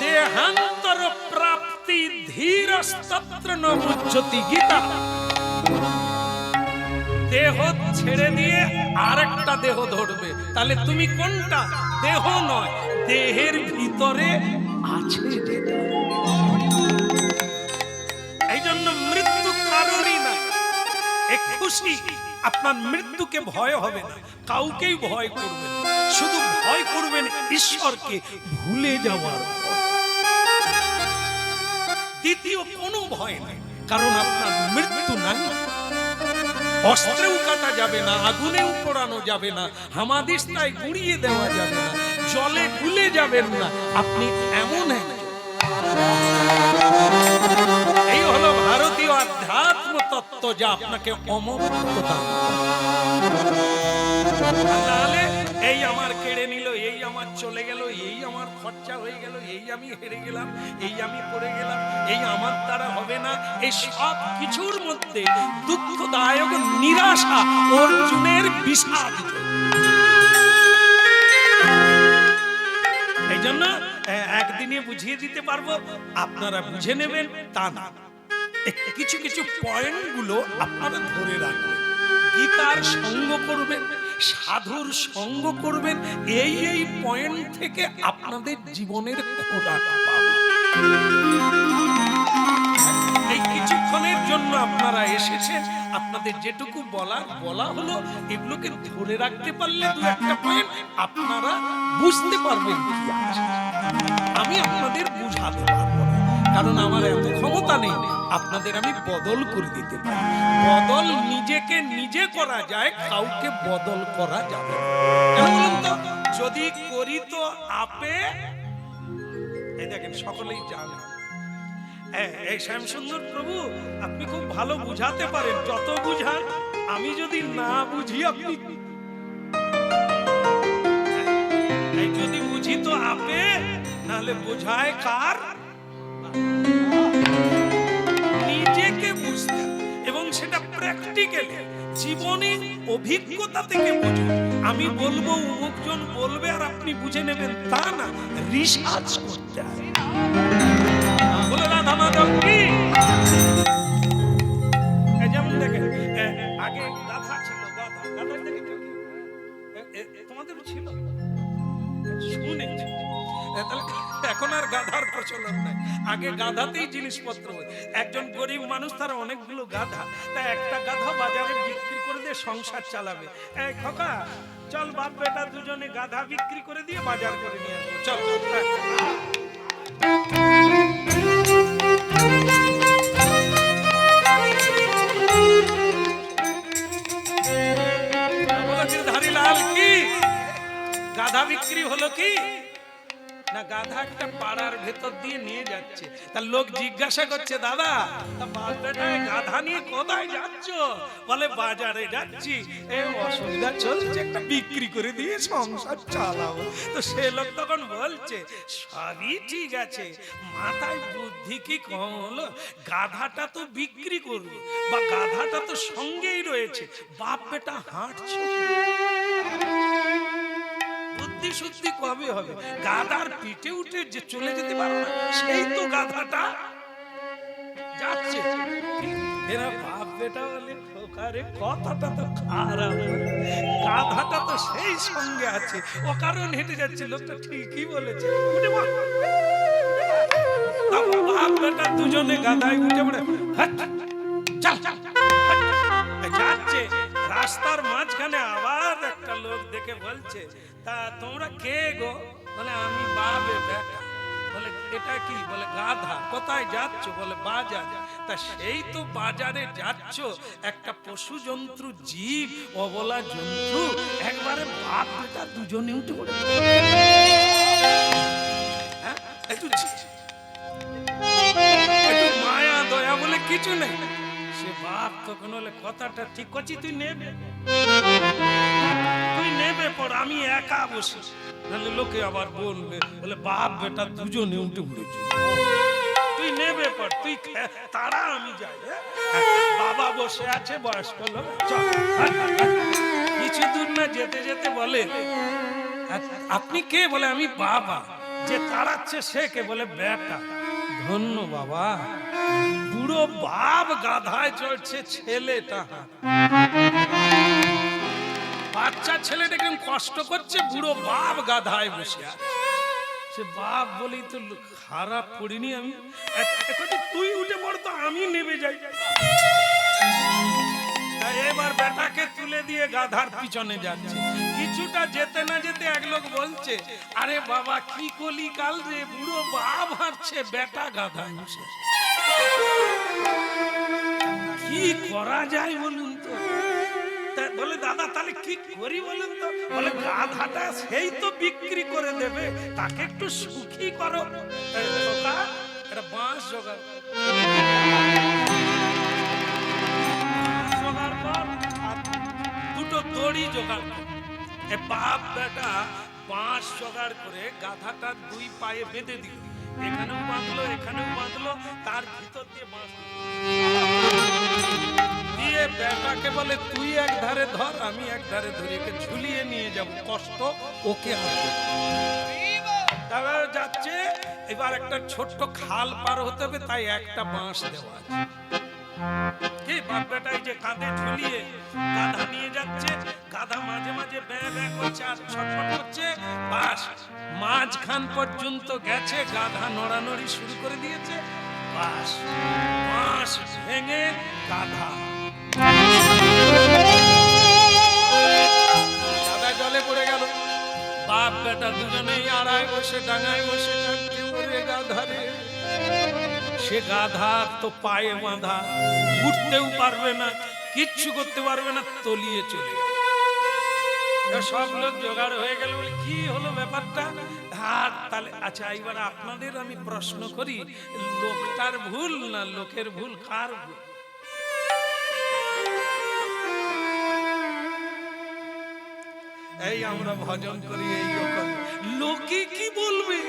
দেহান্তর প্রাপ্তি ধীরস্তত্র ন মুহ্যতি গীতা। দেহ ছেড়ে দিয়ে আরেকটা দেহ ধরবে, তাহলে তুমি কোনটা? দেহ নয়, দেহের ভিতরে আছে যেটা। এই জন্য মৃত্যু কারোরই না। খুশি, আপনার মৃত্যুকে ভয় হবে না, কাউকেই ভয় করবেন, শুধু ভয় করবেন ঈশ্বরকে ভুলে যাওয়ার ভয়। দ্বিতীয় কোনো ভয় নাই, কারণ আপনার মৃত্যু নাই। অস্ত্রেও কাটা যাবে না, আগুনেও পোড়ানো যাবে না, হামাদিস্তায় গুঁড়িয়ে দেওয়া যাবে না, জলে গুলে যাবেন না। আপনি এমন একজন। এই হলো ভারতীয় আধ্যাত্ম তত্ত্ব, যা আপনাকে অমরত্ব দান করে। তাহলে এই আমার কেড়ে নিল, এই আমার চলে গেল, এই আমার খরচা হয়ে গেল, এই আমি হেরে গেলাম, এই আমি পড়ে গেলাম, এই আমার দ্বারা হবে না, এই সব কিছুর মধ্যে দুঃখদায়ক নিরাশা অর্জুনের বিষাদ। এই জন্য একদিনে বুঝিয়ে দিতে পারবো, আপনারা বুঝে নেবেন তা না। কিছু কিছু পয়েন্ট গুলো আপনারা ধরে রাখবেন। গীতার সঙ্গ করবেন, সাধুর সঙ্গ করবেন, এই পয়েন্ট থেকে আপনাদের জীবনের খোরাক পাবেন। এই কিছুক্ষণের জন্য আপনারা এসেছেন, আপনাদের যেটুকু বলা হলো, এগুলোকে ধরে রাখতে পারলে দু একটা পয়েন্ট আপনারা বুঝতে পারবেন কি আছে। আমি আপনাদের বুঝাতে পারবো না, কারণ আমার এত ক্ষমতা নেই। আপনাদের আমি বদল করে দিতে পারি। বদল নিজেকে নিজে করা যায়, কাউকে বদল করা যাবে না। কেন বলুন তো? যদি করি তো আপে, এই দেখেন সকলেই জানে। এই শ্যামসুন্দর প্রভু, আপনি খুব ভালো বুঝাতে পারেন, যত বুঝান। আমি যদি না বুঝি, আপনি যদি বুঝি তো আপে, নাহলে বোঝায় কার? নিজেকে বুঝতে, এবং সেটা প্র্যাকটিক্যালি জীবনে অভিজ্ঞতা থেকে বুঝুন। আমি বলবো, অমুকজন বলবে আর আপনি বুঝে নেবেন, তা না, রিসার্চ করতে হবে। বলে রাধা মাধব কি? যেমন দেখেন, আগে গাধা ছিল, গাধা দেখেছো? তোমাদেরও ছিল, শুনেছি। এখন আর গাধার প্রচলন নাই, আগে গাধাতেই জিনিসপত্র হয়। একজন গরিব মানুষ, তার অনেকগুলো গাধা, তাই একটা গাধা বাজারে বিক্রি করে দিয়ে সংসার চালাবে। এই খোকা, চল বাপ বেটা দুজনে গাধা বিক্রি করে দিয়ে বাজার করে নিয়ে আসবো, চল। ধারীলাল কি গাধা বিক্রি হলো কি? না গাধা একটা পাড়ার ভেতর দিয়ে নিয়ে যাচ্ছে। তার লোক জিজ্ঞাসা করছে, দাদা তা বাপ বেটায় গাধা নিয়ে কোথায় যাচ্ছ? বলে বাজারে যাচ্ছি, এই অসুবিধা চলছে, একটা বিক্রি করে দিয়ে সংসার চালাবো। তো সে লোক তখন বলছে, সবই ঠিক আছে, মাথায় বুদ্ধি কি কম হলো? গাধাটা তো বিক্রি করবে, বা গাধাটা তো সঙ্গেই রয়েছে, বাপ বেটা হাঁটছে, বুদ্ধি শুদ্ধি কবে হবে? গাধার পিঠে উঠে যে চলে যেতে পারো না, সেই তো গাধাটা যাচ্ছে। এরা বাপ বেটা বলে, খোকারে কথাটা তো খারাপ, গাধাটা তো সেই সঙ্গে আছে, ও কারণ হেঁটে যাচ্ছে, লোকটা ঠিকই বলেছে। উঠে বল। বাপ বেটা দুজনে গাধায় উঠে পড়ে, হাট, চল চল, হাট। যাচ্ছে রাস্তার মাঝখানে আবার একটা লোক দেখে বলছে, তা তোমরা কে গো? বলে আমি বাপে বেটা। বলে এটা কি? বলে গাধা। কোথায় যাচ্ছ? বলে বাজার। তা সেই তো বাজারে যাচ্ছ, একটা পশু জন্তু জীব অবলা জন্তু একবারে বাপ বেটা দুজনে উঠে পড়ে। হ্যাঁ, একটু মায়া দয়া বলে কিছু নেই। সে বাপ তখন বলে, কথাটা ঠিক করছি, তুই নেবে, তুই নেবে পর, আমি একা বসে, নাহলে লোকে আবার বলবে, বলে বাপ বেটা দুজনে উঠে উঠেছে, তুই নেবে পর, তুই তারা, আমি যাই। বাবা বসে আছে, বয়স্ক লোক, চল। কিছু দূর না যেতে যেতে বলে, আপনি কে? বলে আমি বাবা। যে তাড়াচ্ছে সে কে? বলে বেটা। ধন্য বাবা, বুড়ো বাপ গাধায় চড়ছে, ছেলেটা বাচ্চা ছেলেটা কেমন কষ্ট করছে, বুড়ো বাপ গাধায় বসে আছে। সে বাপ বলি, তো খারাপ করিনি আমি, তুই উঠে পড় তো, আমি নেমে যাই। এবার বেটাকে তুলে দিয়ে গাধার পিছনে যাচ্ছে। কিছুটা যেতে না যেতে এক লোক বলছে, আরে বাবা কি কলি কাল রে, বুড়ো বাপ হাঁটছে, বেটা গাধায় বসে, কি করা যায় বলুন তো? বলে দাদা তাহলে কি করি বলুন তো? বলে গাধাটা সেই তো বিক্রি করে দেবে, তাকে একটু সুখী করো। এটা বাঁশ জোগাড়, দুটো দড়ি জোগাড়। বাপ বেটা বাঁশ জোগাড় করে গাধাটার দুই পায়ে বেঁধে দিল, এখানেও বাঁধলো এখানেও বাঁধলো, তার ভিতর দিয়ে বাঁধ দিয়ে বেটাকে বলে, তুই এক ধারে ধর, আমি এক ধারে ধরে একে ঝুলিয়ে নিয়ে যাব, কষ্ট ওকে হবে। তারপর যাচ্ছে, এবার একটা ছোট্ট খাল পার হতে হবে, তাই একটা বাঁশ দেওয়া আছে। কি বাপ বেটা এই যে কাঁধে ঝুলিয়ে গাধা নিয়ে যাচ্ছে, গাধা মাঝে মাঝে ব্যাঁ ব্যাঁ করছে আর ছটফট করছে, বাস মাঝখান পর্যন্ত গেছে, গাধা নড়ানড়ি শুরু করে দিয়েছে, বাস বাঁশ ভেঙে গাধা জলে পড়ে গেল। বাপ বেটা দুজনেই আড়ায় বসে ডাঙায় বসে কাঁদতে মরে গাধারে। সে গাধা তো পায়ে বাঁধা, উঠতেও পারবে না, কিচ্ছু করতে পারবে না, তলিয়ে চলে গেল। সব লোক জোগাড় হয়ে গেল, বলে কি হলো ব্যাপারটা? আর তাহলে আচ্ছা, এবার আপনাদের আমি প্রশ্ন করি, লোকটার ভুল না লোকের ভুল? কার ভুল? এই আমরা ভজন করি, এই রকম লোকে কি বলবে?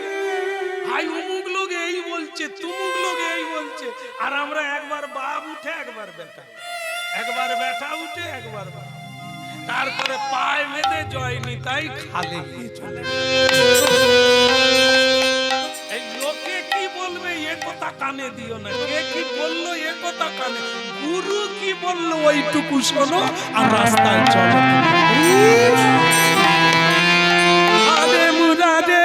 ভাই অমুক লোক এই বলছে, তুমুক লোক এই বলছে, আর আমরা একবার বাপ উঠে একবার বেটা, একবার বেটা উঠে একবার বাপ, তারপরে পায়ে বেঁধে জয়নি তাই খালে গিয়ে চলে। এই লোকে কি বলবে এ কথা কানে দিও না, কে কি বললো এ কথা কানে, গুরু কি বললো ওইটুকু শোনো আর রাস্তায় চলো। আরে মুরাদে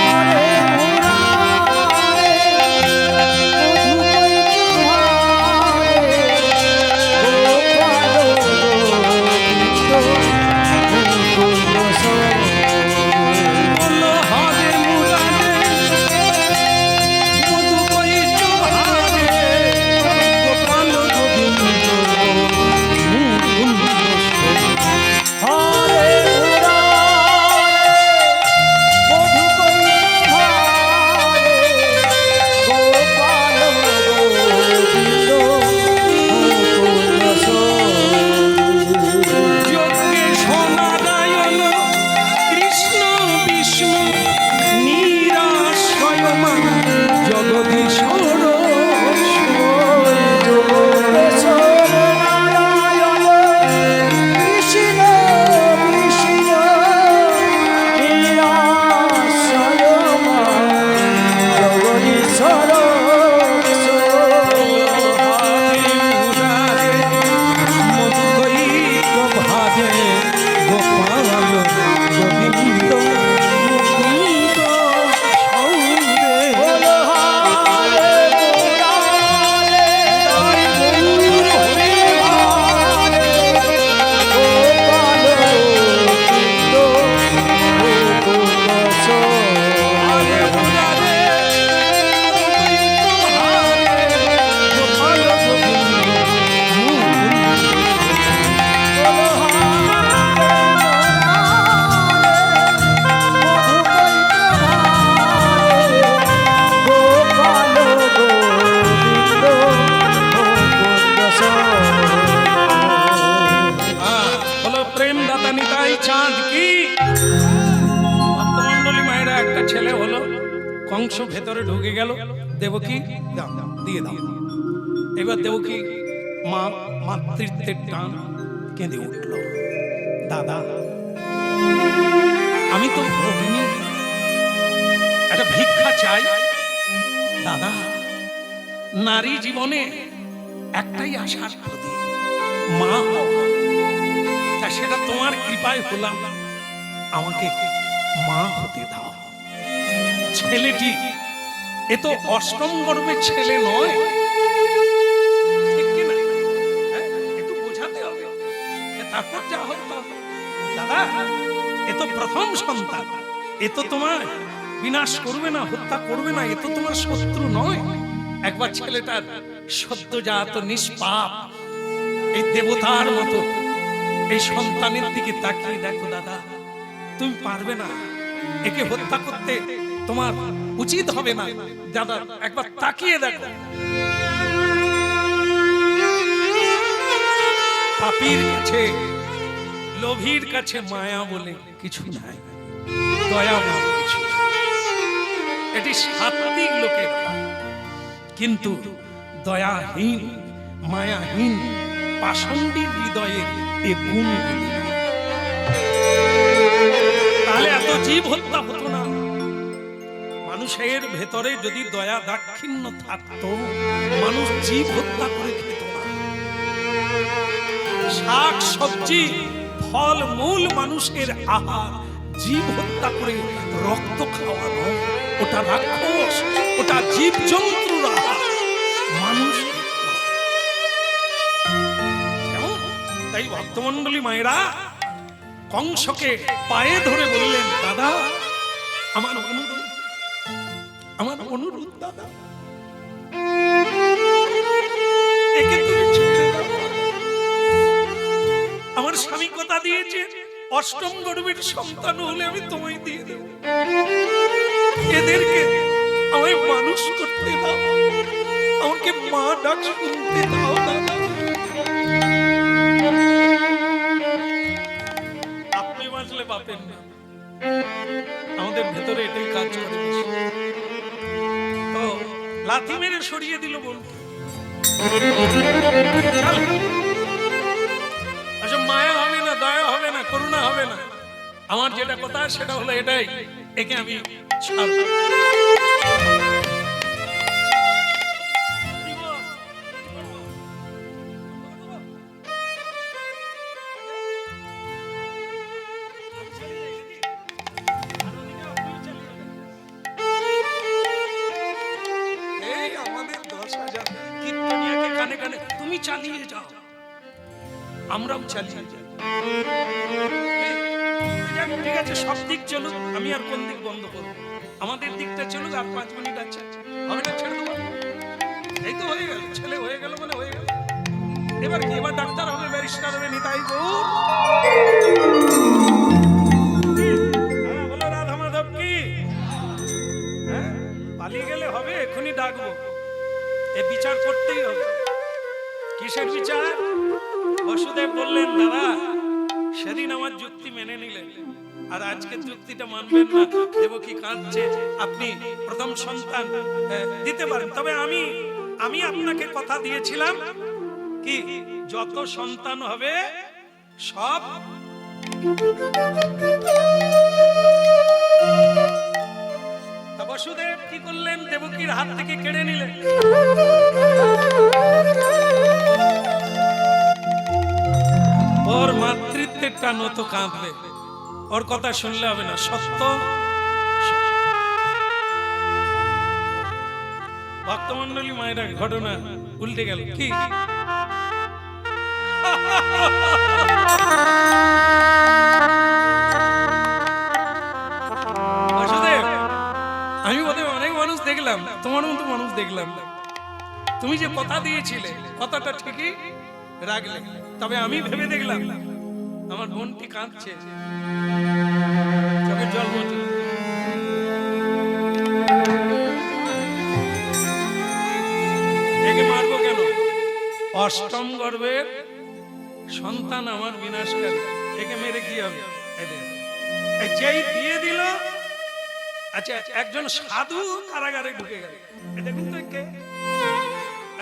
Hare ছেলে হলো, কংস ভেতরে ঢুকে গেল, দেবকী দাও দিয়ে দাও। এবার দেবকী মা মাতৃত্বের টান কেঁদে উঠল, দাদা আমি তো ভগিনী, একটা ভিক্ষা চাই দাদা। নারী জীবনে একটাই আশার প্রতি, মা হওয়া। তা সেটা তোমার কৃপায় হলাম, আমাকে মা হতে দাও। ছেলেটি এ তো অষ্টম গর্ভের ছেলে নয়, ঠিক কিনা? হ্যাঁ, একটু বোঝাতে হবে, তারপর যা হোক তা হোক। দাদা এ তো প্রথম সন্তান, এ তো তোমার বিনাশ করবে না, হত্যা করবে না, এ তো তোমার শত্রু নয়। একবার ছেলেটার সদ্যজাত নিষ্পাপ এই দেবতার মতো এই সন্তানের দিকে তাকিয়ে দেখো দাদা, তুমি পারবে না, একে হত্যা করতে তোমার উচিত হবে না। দাদা একবার তাকিয়ে দেখো, পাপীর কাছে লোভীর কাছে মায়া বলে কিছু নাই, দয়া বলে কিছু নাই। এটি সাত্বিক লোকের, কিন্তু দয়াহীন মায়াহীন পাষণ্ডীর হৃদয়ের এ গুণগুলি। তাহলে এত জীব হত্যা হতো না। মানুষের ভেতরে যদি দয়া দাক্ষিণ্য থাকতো, মানুষ জীব হত্যা করে খেত না। শাক সবজি ফল মূল মানুষের আহার, জীব হত্যা করে রক্ত খাওয়ানো ওটা রাক্ষস, ওটা জীব জন্তুর আহার, মানুষ কেমন। তাই ভক্তমণ্ডলী মায়েরা কংসকে পায়ে ধরে বললেন, দাদা আমার অনুরোধ, আমার অনুরোধ দাদা, একে তুমি ছেড়ে দাও। আমার স্বামী কথা দিয়েছে, অষ্টম গর্ভের সন্তান হলে আমি তোমায় দিয়ে দেব। এদেরকে আমায় মানুষ করতে দাও, আমাকে মা ডাক শুনতে দাও দাদা। আপনি বাঁচলে পাবেন না, আমাদের ভেতরে এটাই কাজ করে বেশি। তো লাথি মেরে সরিয়ে দিল বল, আচ্ছা মায়া হবে না, দয়া হবে না, করুণা হবে না। আমার যেটা কথা সেটা হলো এটাই, একে আমি ছাড়ব। এই আমাদের 10,000 কীর্তনিয়াকে কানে কানে তুমি চালিয়ে যাও, আমরাও চালিয়ে যাই। ঠিক আছে, সব দিক চলুক, আমি আর কোন দিক বন্ধ করবো? আমাদের দিকটা চলুক, আর 5 মিনিট আছে, হবে না ছেড়ে দেবো। এই তো হয়ে গেল, ছেলে হয়ে গেল মানে হয়ে গেল। এবার কি, এবার ডাক্তার হবে, ব্যারিস্টার হবে, নিতাই গৌর। হ্যাঁ বলো, রাধা মাধব কি? হ্যাঁ পালিয়ে গেলে হবে? এখনই ডাকবো, এ বিচার করতেই হবে। কিসের বিচার? বসুদেব বললেন, দাদা সেদিন আমার যুক্তি মেনে নিলেন, আর আজকে যুক্তিটা মানবেন না। দেবকী কাঁদছে, আপনি প্রথম সন্তান দিতে পারেন, তবে আমি আপনাকে কথা দিয়েছিলাম কি, যত সন্তান হবে সব বসুদেব কি করলেন, দেবকীর হাত থেকে কেড়ে নিলেন। ওর মাতৃত্বের টান তো কাঁদবে, ওর কথা শুনলে হবে না। সত্য ভক্তমণ্ডলী মায়েরা ঘটনা উল্টে গেল কি? বসুদেব, আমি বোধহয় অনেক মানুষ দেখলাম, তোমার মতো মানুষ দেখলাম, তুমি যে কথা দিয়েছিলে কথাটা ঠিকই রাখলে, তবে আমি ভেবে দেখলাম আমার বোনটি কাঁদছে, চোখের জল মুছে। একে মারবো কেন? অষ্টম গর্ভের সন্তান আমার বিনাশকারী, একে মেরে কি হবে? যেই দিয়ে দিল আচ্ছা একজন সাধু কারাগারে ঢুকে গেল, এটা কিন্তু কে?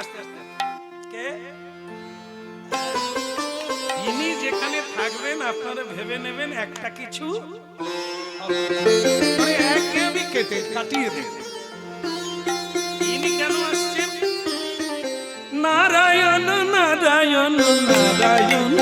আস্তে আস্তে কে? ইনি যেখানে থাকবেন আপনারা ভেবে নেবেন একটা কিছু মানে একে আমি কাটিয়ে দেব। ইনি কেন আসছেন? নারায়ণ নারায়ণ নারায়ণ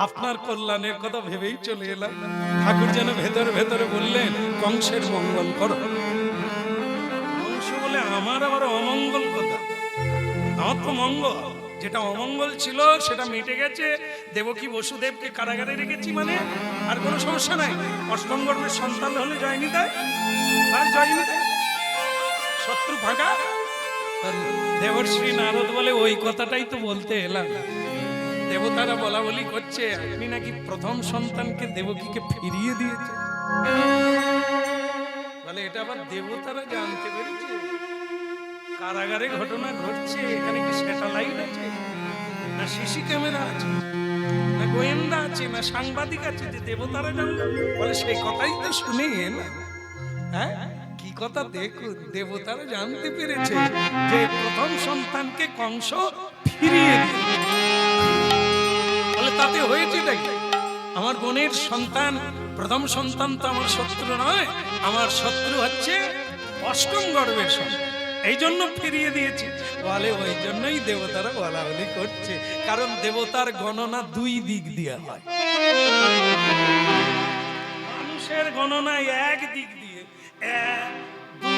আপনার কল্যাণের কথা ভেবেই চলে এলাম। ঠাকুর যেন ভেতরে ভেতরে বললেন কংসের মঙ্গল করো। কংস বলে আমার আবার অমঙ্গল কথা? আমার তো মঙ্গল, যেটা অমঙ্গল ছিল সেটা মিটে গেছে। দেবকী বসুদেবকে কারাগারে রেখেছি মানে আর কোনো সমস্যা নাই। অষ্টম গর্ভের সন্তান হলে জয়নি দেয়, আর জয়নি দেয় শত্রু ফাঁকা। দেবশ্রী নারদ বলে ওই কথাটাই তো বলতে এলাম। দেবতারা বলা বলি করছে আপনি নাকি প্রথম সন্তানকে দেবকীকে ফিরিয়ে দিয়েছে। বলে এটা আবার দেবতারা জানতে পেরেছে? কারাগারে ঘটনা ঘটছে, এখানে কি স্যাটেলাইট আছে, না সিসি ক্যামেরা আছে, না গোয়েন্দা আছে, না সাংবাদিক আছে যে দেবতারা জানলো? বলে সেই কথাই তো শুনে না। হ্যাঁ কি কথা দেখুন, দেবতারা জানতে পেরেছে যে প্রথম সন্তানকে কংস ফিরিয়ে দিয়েছে। তাতে হয়েছে নাকি আমার বোনের সন্তান, প্রথম সন্তান তো আমার শত্রু নয়, আমার শত্রু হচ্ছে অষ্টম গর্ভের সন্তান, এই জন্য ফিরিয়ে দিয়েছে। বলে ওই জন্যই দেবতারা বলা বলি করছে, কারণ দেবতার গণনা দুই দিক দিয়ে হয়, মানুষের গণনা এক দিক দিয়ে। 1 2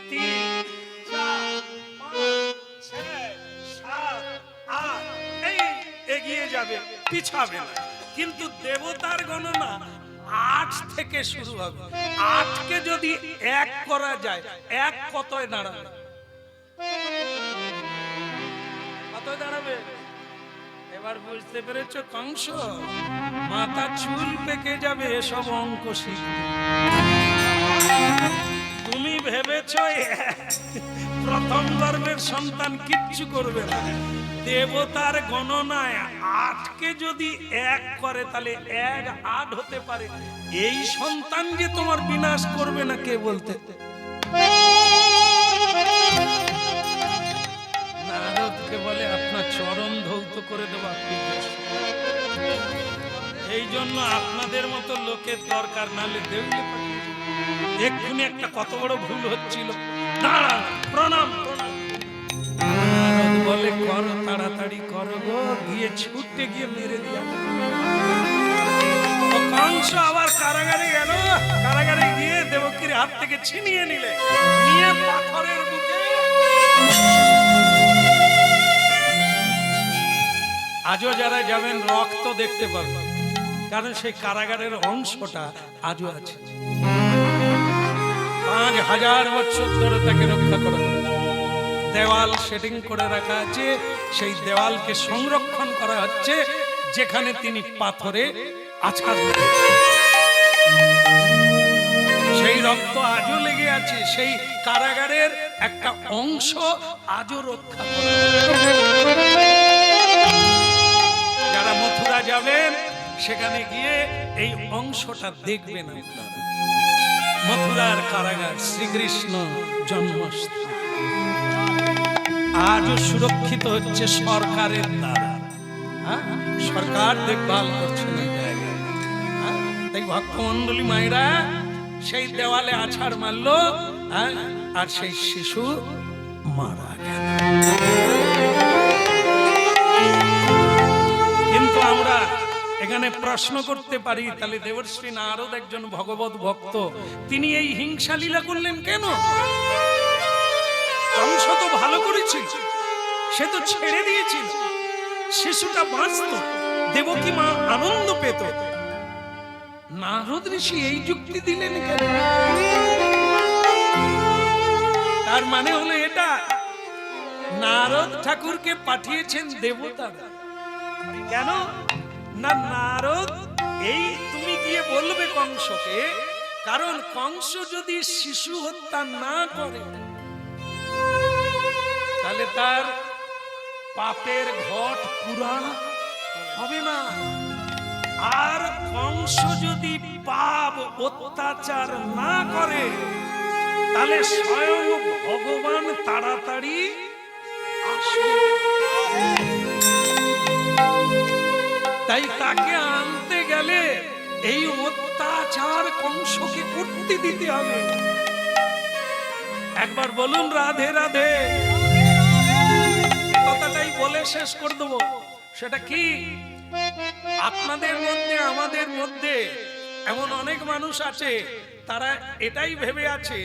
3 4 5 6 7 8 এই এগিয়ে যাবে, পিছাবে না। কিন্তু দেবতার গণনা 8 থেকে শুরু হবে। 8 কে যদি 1 করা যায়, 1 কতয় দাঁড়াবে? কতয় দাঁড়াবে? এবার বুঝতে পেরেছো কংস? মাথা চুল পেকে যাবে এসব অঙ্ক শিখতে। তুমি ভেবেছো প্রথম গর্ভের সন্তান কিচ্ছু করবে না। দেবতার গণনায় 8 কে যদি 1 করে তাহলে 1 8 হতে পারে। এই সন্তান যে তোমার বিনাশ করবে না কে বলতে? নারদকে বলে আপনার চরণ ধৌত করে দেবো আপনি। এই জন্য আপনাদের মতো লোকের দরকার, নালে দেউলে পাঠিয়ে এক্ষুনি একটা কত বড় ভুল হচ্ছিল। দাঁড়ান, প্রণাম প্রণাম। নারদ বলে করো, তাড়াতাড়ি করো গো, গিয়ে ছুটতে গিয়ে মেরে দিয়া। কংস আবার কারাগারে গেল, কারাগারে গিয়ে দেবকীর হাত থেকে ছিনিয়ে নিলে, নিয়ে পাথরের বুকে। আজও যারা যাবেন রক্ত দেখতে পাবেন, কারণ সেই কারাগারের অংশটা আজও আছে। 5000 বছর ধরে তাকে রক্ষা করা হয়েছে। দেওয়াল সেটিং করে রাখা আছে, সেই দেওয়ালকে সংরক্ষণ করা হচ্ছে যেখানে তিনি পাথরে আছাড় দিয়েছেন। সেই রক্ত আজও লেগে আছে, সেই কারাগারের একটা অংশ আজও রক্ষা করা। যারা মথুরা যাবেন সেখানে গিয়ে এই অংশটা দেখবেন আপনারা। মথুরার কারাগার শ্রীকৃষ্ণ জন্মস্থান আজও সুরক্ষিত হচ্ছে সরকারের দ্বারা। সরকার দেখভাল করছে এই জায়গায়। তাই ভক্তমন্ডলী মায়েরা সেই দেওয়ালে আছাড় মারলো, আর সেই শিশু মারা গেল। কিন্তু আমরা এখানে প্রশ্ন করতে পারি, তাহলে দেবশ্রী নারদ একজন ভগবত ভক্ত, তিনি এই হিংসা লীলা করলেন কেন? কংস তো ভালো করেছিল, সে তো ছেড়ে দিয়েছিল, শিশুটা বাঁচত, দেবকী মা আনন্দ পেত। নারদ ঋষি এই যুক্তি দিলেন কেন? তার মানে হলো এটা, নারদ ঠাকুরকে পাঠিয়েছেন দেবতারা। কেন না, নারদ এই তুমি গিয়ে বলবে কংসকে, কারণ কংস যদি শিশু হত্যা না করে তাহলে তার পাপের ঘট পুরা হবে না। আর কংস যদি পাপ অত্যাচার না করে তাহলে স্বয়ং ভগবান তাড়াতাড়ি আসবে। তাই তাকে আনতে গেলে এই অত্যাচার কংসকে করতে দিতে হবে। একবার বলুন রাধে রাধে। কথাটাই বলে শেষ করে দেবো। সেটা কি, আপনাদের মধ্যে আমাদের মধ্যে এমন অনেক মানুষ আছে, তারা এটাই ভেবে আছে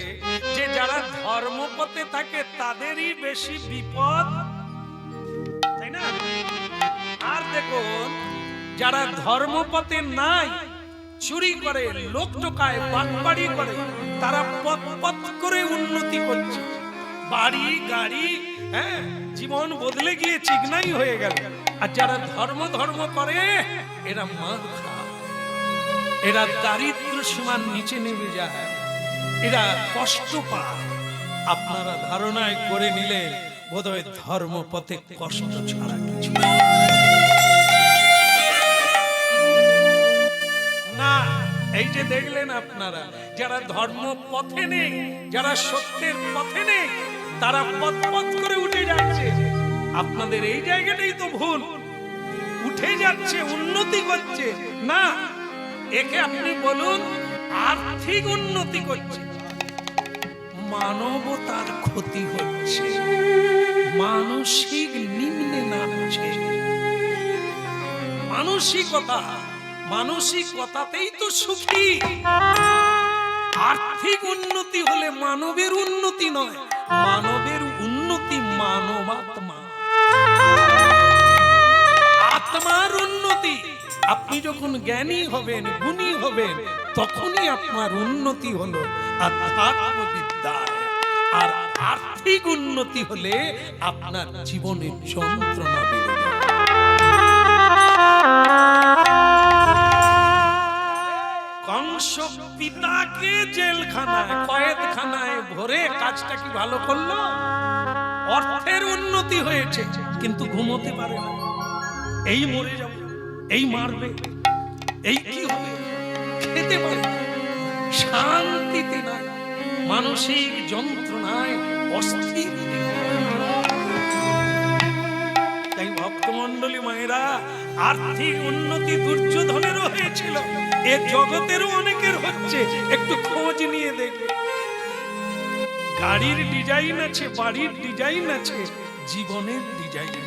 যে যারা ধর্মপথে থাকে তাদেরই বেশি বিপদ, তাই না? আর দেখুন, যারা ধর্মপথে নাই, চুরি করে, লোক টোকায়, বাটপাড়ি করে, তারা পথ পথ করে উন্নতি করছে, বাড়ি গাড়ি, জীবন বদলে গিয়ে চিকনাই হয়ে গেল। আর যারা ধর্ম ধর্ম করে এরা মার খায়, এরা দারিদ্র সীমার নিচে নেমে যায়, এরা কষ্ট পায়। আপনারা ধারণায় করে নিলে বোধহয় ধর্মপথে কষ্ট ছাড়া কিছু না। এই যে দেখলেন আপনারা, যারা ধর্ম পথে নেই, যারা সত্যের পথে নেই, তারা পথ পথ করে উঠে যাচ্ছে। আপনাদের এই জায়গাটাই তো ভুল, উঠে যাচ্ছে, উন্নতি করছে না। একে আপনি বলুন আর্থিক উন্নতি করছে, মানবতার ক্ষতি হচ্ছে, মানসিক নিম্নে নামছে। মানসিকতাতেই তো সুখী। আর্থিক উন্নতি হলে মানবের উন্নতি নয়, মানবের উন্নতি মানবাত্মা, আত্মার উন্নতি। আপনি যখন জ্ঞানী হবেন, গুণী হবেন, তখনই আপনার উন্নতি হলো আধ্যাত্মবিদ্যায়। আর আর্থিক উন্নতি হলে আপনার জীবনের যন্ত্রণা বেড়ে যাবে। কংস পিতাকে জেলখানায়, কয়েদখানায় ভরে কাজটা কি ভালো করলো? অর্থের উন্নতি হয়েছে, কিন্তু ঘুমোতে পারে না। এই মরে যাবে, এই মারবে, এই কি হবে, খেতে পারে না, শান্তিতে নাই, মানসিক যন্ত্রণায় অস্থির। তাই ভক্তমন্ডলী মায়েরা, আর্থিক উন্নতি দুর্যোধনেরও হয়েছিল, এ জগতেরও অনেকের হচ্ছে, একটু খোঁজ নিয়ে দেখবে। গাড়ির ডিজাইন আছে, বাড়ির ডিজাইন আছে, জীবনের ডিজাইন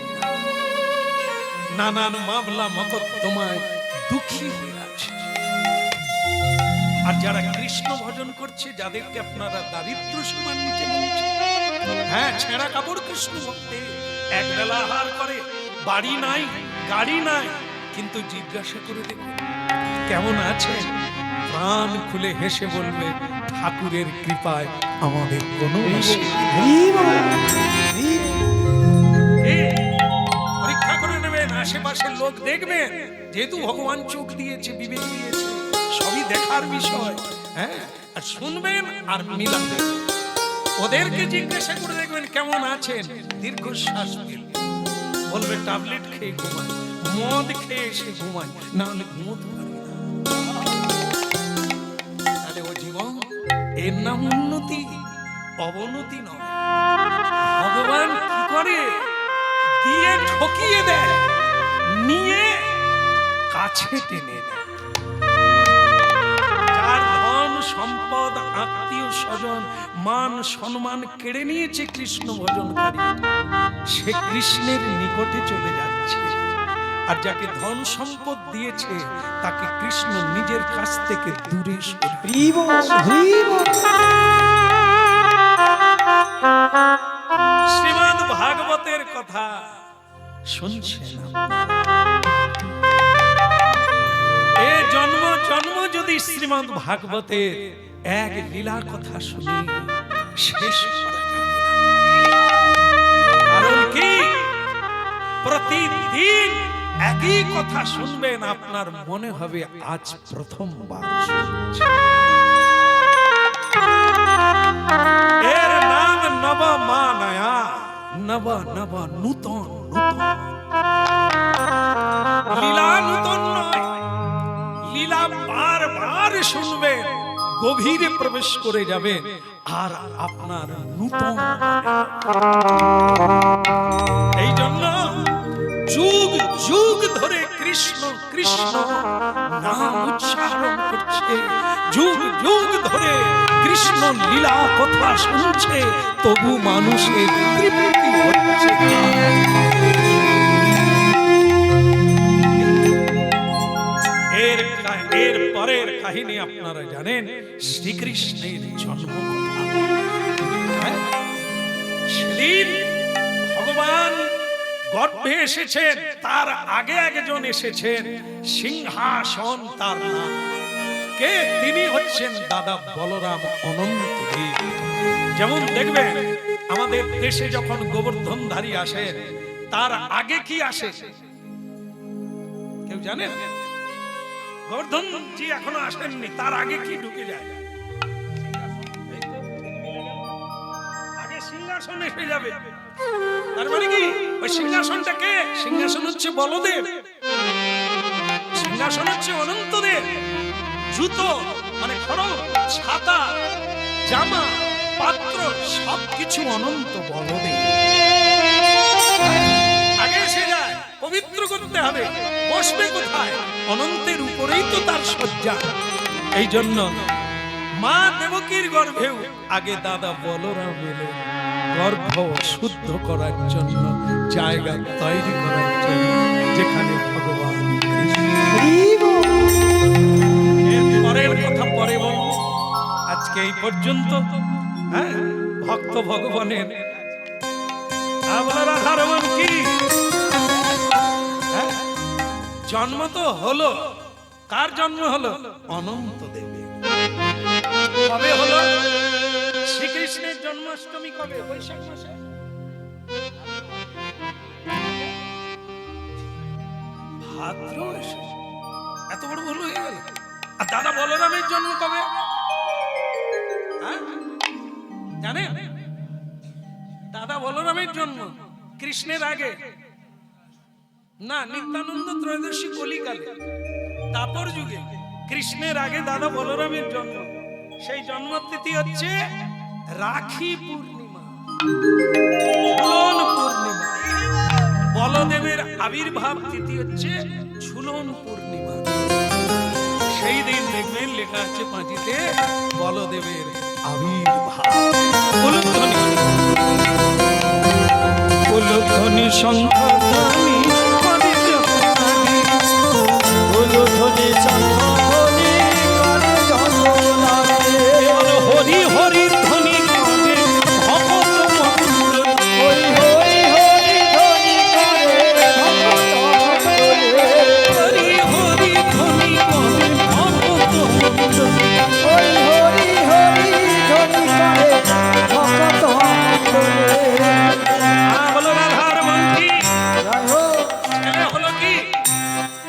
নানান মামলা মকদ্দমায় দুঃখী হয়ে আছে। আর যারা কৃষ্ণ ভজন করছে, যাদেরকে আপনারা দারিদ্র সীমার নিচে বলছেন, হ্যাঁ ছেঁড়া কাপড় কৃষ্ণ ভক্তে, এক বেলা আহার করে, বাড়ি নাই গাড়ি নাই, কিন্তু জিজ্ঞাসা করে দেখুন কেমন আছে, প্রাণ খুলে হেসে বলবে ঠাকুরের কৃপায় আমাদের কোনো পরীক্ষা করে নেবেন, আশেপাশের লোক দেখবেন, যেহেতু ভগবান চোখ দিয়েছে, বিবেক দিয়েছে, সবই দেখার বিষয়, হ্যাঁ, আর শুনবেন আর মিলাবেন। ওদেরকে জিজ্ঞাসা করে দেখবেন কেমন আছেন, দীর্ঘশ্বাস ফেলবে, বলবে ট্যাবলেট খেয়ে ঘুমায়, মদ খেয়ে এসে ঘুমায়, না হলে ঘুমোতে পারি না। তাহলে ও জীবন, এর নাম উন্নতি, অবনতি নয়। ভগবান কি করে, দিয়ে ঠকিয়ে দেয়, নিয়ে কাছে টেনে দেয়। যার ধন সম্পদ, আত্মীয় স্বজন, মান সম্মান কেড়ে নিয়েছে কৃষ্ণ ভজনকারী, সে কৃষ্ণের নিকটে চলে যাচ্ছে। আর যাকে ধন সম্পদ দিয়েছে, তাকে কৃষ্ণ নিজের কাছ থেকে দূরে সরিয়ে। শ্রীমদ্ ভাগবতের কথা শুনছেন, এ জন্ম জন্ম যদি শ্রীমদ্ ভাগবতের এক লীলার কথা শুনি, শেষ করা যাবে না। কারণ কি, প্রতিদিন একই কথা শুনবেন, আপনার মনে হবে আজ প্রথমবার শুনছি। এর নাম নবমানয়া, নব নব নূতন নূতন। লীলা নূতন নয়, লীলা বারবার শুনবেন, গভীরে প্রবেশ করে যাবেন, আর আপনার নূতন। এই জন্য যুগ যুগ ধরে কৃষ্ণ কৃষ্ণ নাম উচ্চারণ করছে, যুগ যুগ ধরে কৃষ্ণ লীলা কথা শুনছে, তবু মানুষের তৃপ্তি হচ্ছে। এর পরের কাহিনী আপনারা জানেন, শ্রীকৃষ্ণের জন্ম কথা। সেদিন ভগবান গর্ভে এসেছেন, তার আগে একজন এসেছেন, সিংহাসন তার নাম। কে? তিনি হচ্ছেন দাদা বলরাম অনন্তদেব। যেমন দেখবেন আমাদের দেশে যখন গোবর্ধনধারী আসেন, তার আগে কি আসে কেউ জানেন? গোবর্ধনজি এখনো আসেননি, তার আগে কি ঢুকে যায়? আগে সিংহাসন এসে যাবে। তার মানে কি, ওই সিংহাসনটা কে? সিংহাসন হচ্ছে বলদেব, সিংহাসন হচ্ছে অনন্তদেব। জুতো মানে খড়গ, ছাতা, জামা, পাত্র সবকিছু অনন্ত বলদেব। আগে এসে যায়, পবিত্র করতে হবে। বসবে কোথায়? অনন্তের উপরেই তো তার শয্যা। এই জন্য মা দেবকীর গর্ভেও আগে দাদা বলরাম এলেন, গর্ভ শুদ্ধ করার জন্য, জায়গা তৈরি করার জন্য, যেখানে ভগবান পরের কথা পরে বলবো। আজকে এই পর্যন্ত। হ্যাঁ, ভক্ত ভগবানের আপনারা হারমান কি জন্ম তো হলো। কার জন্ম হলো? অনন্ত দেবের। কবে হলো? শ্রীকৃষ্ণের জন্মাষ্টমী কবে? বৈশাখ মাসে। ভাদ্র মাসে। এত বড় ভুল হয়ে গেল। আর দাদা বলরামের জন্ম কবে জানেন? দাদা বলরামের জন্ম কৃষ্ণের আগে না, নিত্যানন্দ ত্রয়োদশী কলিকালে, তাপর যুগে, কৃষ্ণের আগে দাদা বলরামের জন্ম। সেই জন্মতিথি হচ্ছে রাখি পূর্ণিমা, ঝুলন পূর্ণিমা। বলদেবের আবির্ভাব তিথি হচ্ছে ঝুলন পূর্ণিমা। সেই দিন দেখবেন লেখা আছে পাঁচিতে বলদেবের আবির্ভাব। উলুধ্বনি উলুধ্বনি শঙ্খধ্বনি উলুধ্বনি শঙ্খধ্বনি করে জগন্নাথে। হরি হরি ধ্বনি করে ভগত মকুল। হরি হরি হরি ধ্বনি করে ভগত মণ্ডলে। হরি হরি ধ্বনি করে ভগত মকুল। হরি হরি হরি ধ্বনি করে ভগত মণ্ডলে। বলো রাধার মন্ত্রী জয় হোক। ছেলে হলো কি?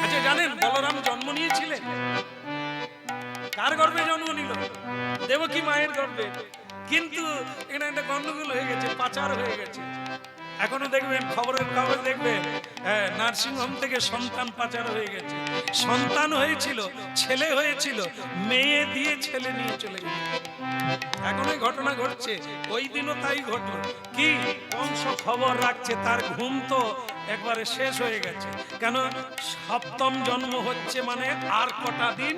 আচ্ছা জানেন বলরাম জন্ম নিয়েছিলেন কার গর্ভে জন্ম নিল? দেবকী মায়ের গর্ভে। কিন্তু এখানে একটা গন্ডগোল হয়ে গেছে, পাচার হয়ে গেছে। এখনো দেখবেন খবরের কাগজ দেখবেন, নার্সিংহোম থেকে সন্তান পাচার হয়ে গেছে। সন্তান হয়েছিল, ছেলে হয়েছিল, মেয়ে দিয়ে ছেলে নিয়ে চলে গেছে। এখন এই ঘটনা ঘটছে, ওই দিনও তাই ঘটলো। কি কংস খবর রাখছে, তার ঘুম তো একবারে শেষ হয়ে গেছে। কেন সপ্তম জন্ম হচ্ছে, মানে আর কটা দিন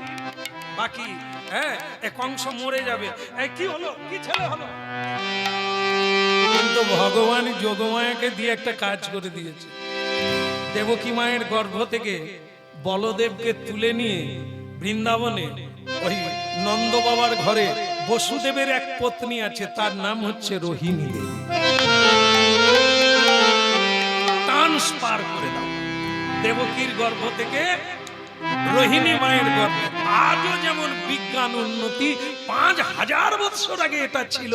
বাকি। হ্যাঁ, এ কংস মরে যাবে। এই কি হলো, কি ছেলে হলো? কিন্তু ভগবান যোগমায়াকে দিয়ে একটা কাজ করে দিয়েছে। দেবকী মায়ের গর্ভ থেকে বলদেবকে তুলে নিয়ে বৃন্দাবনে ওই নন্দ বাবার ঘরে বসুদেবের এক পত্নী আছে, তার নাম হচ্ছে রোহিণী দেবী। ট্রান্সফার করে দাও দেবকীর গর্ভ থেকে রোহিণী মায়ের গর্ভে। আজও যেমন বিজ্ঞান উন্নতি, 5000 বছর আগে এটা ছিল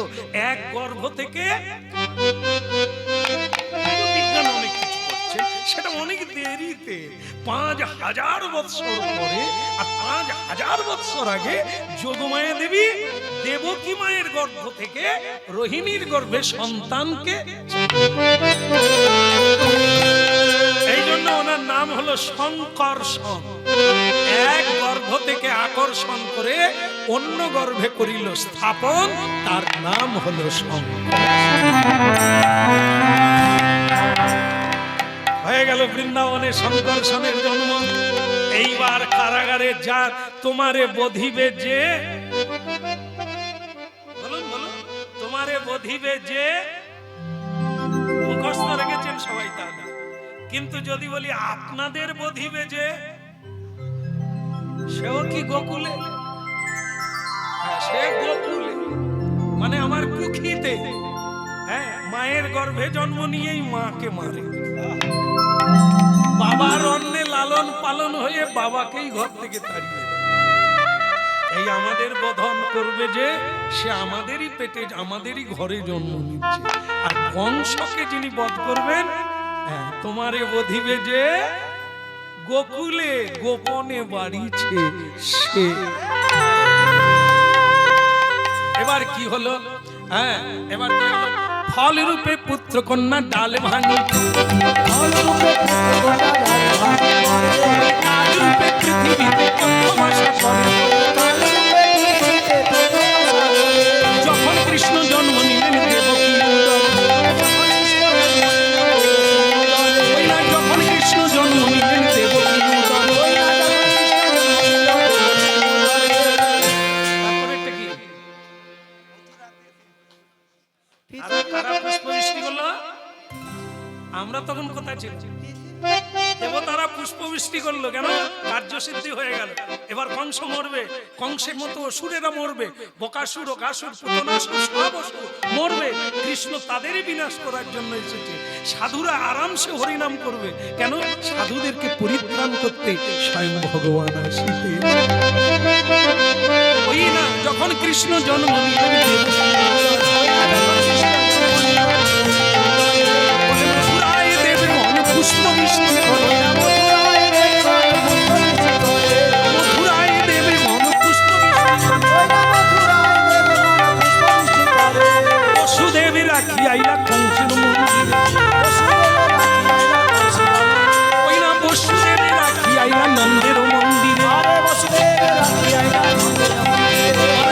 এক গর্ভ থেকে। বিজ্ঞান অনেক কিছু করছে, সেটা অনেক দেরিতে। 5000 বছর পরে আর 5000 বছর আগে যোগমায়া দেবী দেবকী মায়ের গর্ভ থেকে রোহিণীর গর্ভে সন্তানকে, এই জন্য ওনার নাম হলো শঙ্কর্ষণ। এক গর্ভ থেকে আকর্ষণ করে অন্য গর্ভে করিল স্থাপন, তার নাম হলো শঙ্কর। হয়ে গেল বৃন্দাবনে শঙ্কর্ষণের জন্ম। এইবার কারাগারে যা তোমারে বধিবে যে, বলুন বলুন, তোমারে বধিবে যে, মুখস্থ রেখেছেন সবাই তাহলে। কিন্তু যদি বলি আপনাদের বধিবে যে, সেও কি গোকুলে? হ্যাঁ, সে গোকুলে, মানে আমার কুক্ষিতে। হ্যাঁ, মায়ের গর্ভে জন্ম নিয়েই মাকে মারে। বাবার অন্নে লালন পালন হয়ে বাবাকেই ঘর থেকে তাড়িয়ে দেয়। এই আমাদের বধন করবে যে, সে আমাদেরই পেটে আমাদেরই ঘরে জন্ম নিচ্ছে। আর কংসকে যিনি বধ করবেন, তোমারে বধিবে যে গোকুলে গোপনে বাড়িছে সে। এবার কি হলো? হ্যাঁ, এবার কি হলো? ফল রূপে পুত্র কন্যা ডাল ভাঙি, ফল রূপে পুত্র কন্যা ডাল ভাঙি, কাল রূপে পৃথিবীতে তত্ত্ববাসা করে। যখন কৃষ্ণ জন্ম নিলেন দেবকী ওই না, যখন কৃষ্ণ জন্ম নিলেন দেবকী তারপরে একটা কি কারা পুষ্পবৃষ্টি করলো? আমরা তখন কোথায় ছিল? দেবতারা পুষ্পবৃষ্টি করলো। কেন? কার্যসিদ্ধি হয়ে গেল। এবার কংস মরবে, কংসের মতো অসুরেরা মরবে, বকাসুর, অকাসুর, পুতনাসুর সব অসুর মরবে। কৃষ্ণ তাদেরই বিনাশ করার জন্য এসেছে। সাধুরা আরামসে হরিনাম করবে। কেন? সাধুদেরকে পরিত্রাণ করতে স্বয়ং ভগবান আসিতে। ওই না, যখন কৃষ্ণ জন্ম নিলেন মথুরায় দেবে মন পুষ্পবৃষ্টি করে, মথুরায় দেবে মন পুষ্পবৃষ্টি করে। বসুদেবী রাখি আইলা কংসের মন্দিরে, ওই না বসুদেবী রাখি আইলা নন্দের মন্দিরে।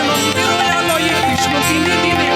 নন্দের আলয়ে কৃষ্ণ দিনে দিনে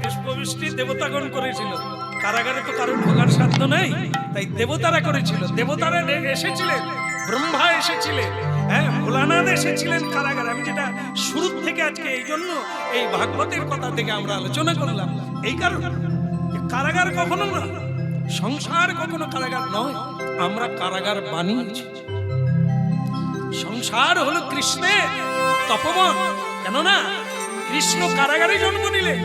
পুষ্পবৃষ্টি দেবতাগণ করেছিল, কারাগারে তো কারোর ঢোকার সাধ্য নেই, তাই দেবতারা করেছিল। দেবতারা এসেছিলেন, ব্রহ্মা এসেছিলেন, হ্যাঁ, ভোলানাথ এসেছিলেন কারাগারে। আমি যেটা শুরু থেকে আজকে এই জন্য এই ভাগবতের কথা থেকে আমরা আলোচনা করলাম, এই কারণে যে কারাগার কখনো না, সংসার কখনো কারাগার নয়, আমরা কারাগার বানিয়েছি। সংসার হলো কৃষ্ণের তপবন, কেননা কৃষ্ণ কারাগারে জন্ম নিলেন,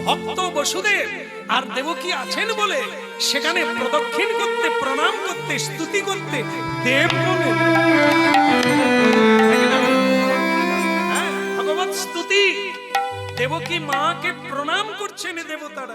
ভক্ত বসুদেব আর দেবকী আছেন বলে সেখানে প্রদক্ষিণ করতে, প্রণাম করতে, স্তুতি করতে দেব বলে, হ্যাঁ, ভগবত স্তুতি, দেবকী মাকে প্রণাম করছেন দেবতারা।